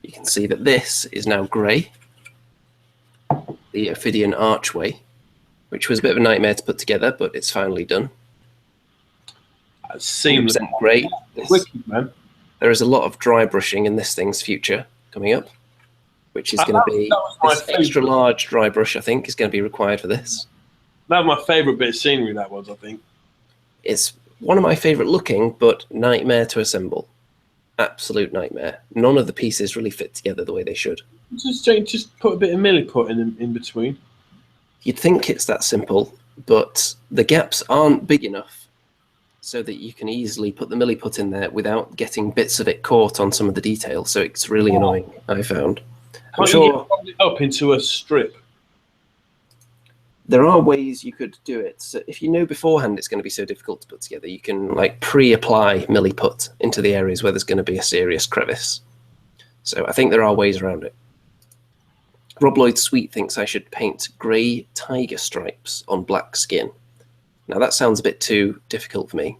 Speaker 3: you can see that this is now grey. The Ophidian archway, which was a bit of a nightmare to put together, but it's finally done.
Speaker 2: That seems
Speaker 3: great.
Speaker 2: Wicked, man.
Speaker 3: There is a lot of dry brushing in this thing's future coming up, which is going to be this extra large dry brush, I think, is going to be required for this.
Speaker 2: That was my favourite bit of scenery, that was, I think.
Speaker 3: It's one of my favourite looking, but nightmare to assemble. Absolute nightmare. None of the pieces really fit together the way they should.
Speaker 2: Just put a bit of milliput in between.
Speaker 3: You'd think it's that simple, but the gaps aren't big enough so that you can easily put the milliput in there without getting bits of it caught on some of the detail. So it's really annoying, I found. I'm sure
Speaker 2: you get up into a strip.
Speaker 3: There are ways you could do it. So if you know beforehand it's going to be so difficult to put together, you can like pre-apply milliput into the areas where there's going to be a serious crevice. So I think there are ways around it. Rob Lloyd Sweet thinks I should paint grey tiger stripes on black skin. Now that sounds a bit too difficult for me.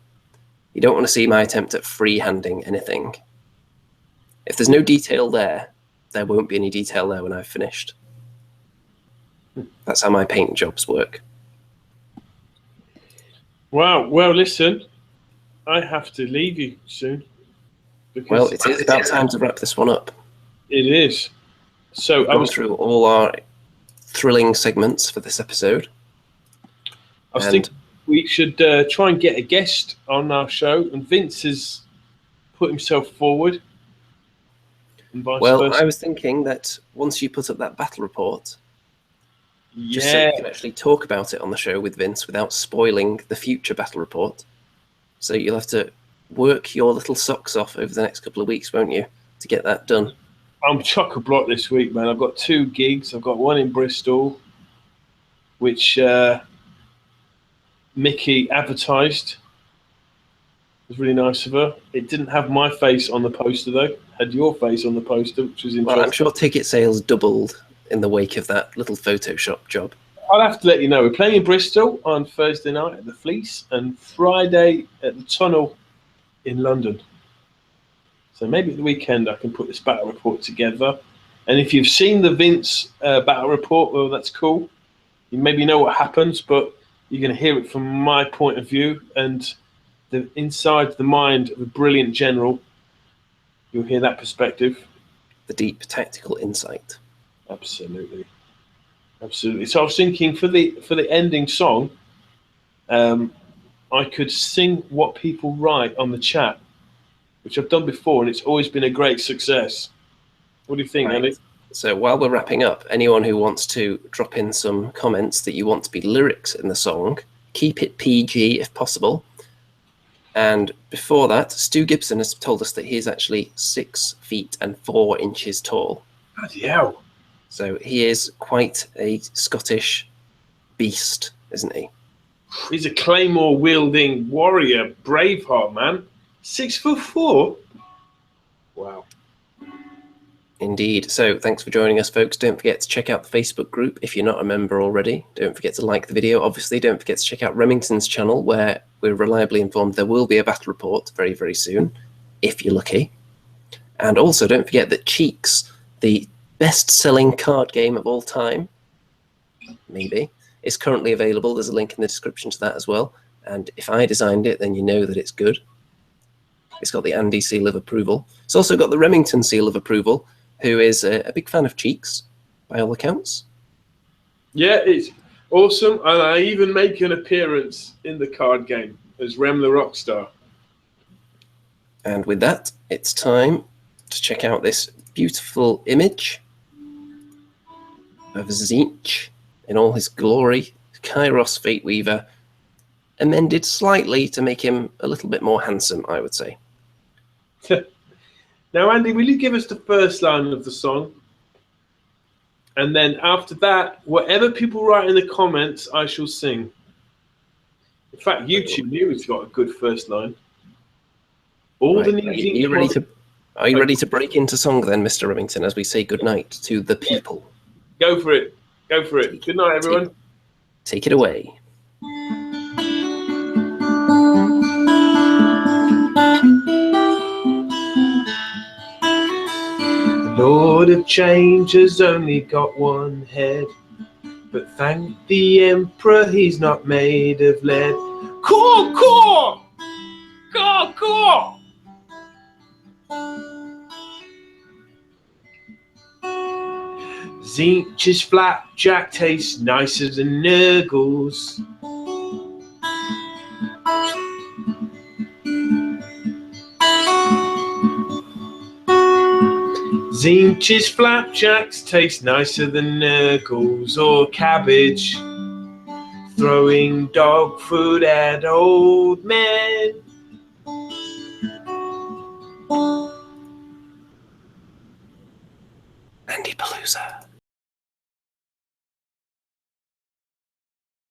Speaker 3: You don't want to see my attempt at free-handing anything. If there's no detail there, there won't be any detail there when I've finished. That's how my paint jobs work.
Speaker 2: Wow. Well, listen, I have to leave you soon.
Speaker 3: Well, it is about time to wrap this one up.
Speaker 2: It is. So I was
Speaker 3: through all our thrilling segments for this episode.
Speaker 2: I was thinking we should try and get a guest on our show, and Vince has put himself forward.
Speaker 3: Well, I was thinking that once you put up that battle report, just so you can actually talk about it on the show with Vince without spoiling the future battle report. So you'll have to work your little socks off over the next couple of weeks, won't you, to get that done?
Speaker 2: I'm chock-a-block this week, man. I've got 2 gigs. I've got one in Bristol, which Mickey advertised. was really nice of her. It didn't have my face on the poster, though. It had your face on the poster, which was interesting.
Speaker 3: Well, I'm sure ticket sales doubled in the wake of that little Photoshop job.
Speaker 2: I'll have to let you know. We're playing in Bristol on Thursday night at the Fleece and Friday at the Tunnel in London. So maybe at the weekend I can put this battle report together. And if you've seen the Vince battle report, well, that's cool. You maybe know what happens, but you're going to hear it from my point of view and inside the mind of a brilliant general. You'll hear that perspective.
Speaker 3: The deep tactical insight.
Speaker 2: Absolutely. Absolutely. So I was thinking for the ending song, I could sing what people write on the chat, which I've done before, and it's always been a great success. What do you think, Andy?
Speaker 3: So while we're wrapping up, anyone who wants to drop in some comments that you want to be lyrics in the song, keep it PG if possible. And before that, Stu Gibson has told us that he is actually 6 feet and 4 inches tall.
Speaker 2: Bloody hell.
Speaker 3: So he is quite a Scottish beast, isn't he?
Speaker 2: He's a claymore wielding warrior, Braveheart, man. 6'4". Wow.
Speaker 3: Indeed. So thanks for joining us, folks. Don't forget to check out the Facebook group if you're not a member already. Don't forget to like the video. Obviously, don't forget to check out Remington's channel, where we're reliably informed there will be a battle report very, very soon, if you're lucky. And also, don't forget that Cheeks, the best-selling card game of all time, maybe, is currently available. There's a link in the description to that as well. And if I designed it, then you know that it's good. It's got the Andy seal of approval. It's also got the Remington seal of approval, who is a big fan of Cheeks, by all accounts.
Speaker 2: Yeah, it's awesome. And I even make an appearance in the card game as Rem the Rockstar.
Speaker 3: And with that, it's time to check out this beautiful image of Tzeentch in all his glory, Kairos Fate Weaver, amended slightly to make him a little bit more handsome, I would say.
Speaker 2: Now, Andy, will you give us the first line of the song? And then after that, whatever people write in the comments, I shall sing. In fact, YouTube News got a good first line. All the
Speaker 3: Are you ready to break into song then, Mr. Remington, as we say goodnight to the people?
Speaker 2: Go for it. Go for it. Good night, everyone.
Speaker 3: Take it away.
Speaker 2: The Lord of Change has only got one head, but thank the Emperor he's not made of lead. Caw, caw! Caw, caw! Tzeentch's flapjack tastes nicer than Nurgle's. Tzeentch's flapjacks taste nicer than Nurgle's or cabbage. Throwing dog food at old men.
Speaker 3: Andy Palooza.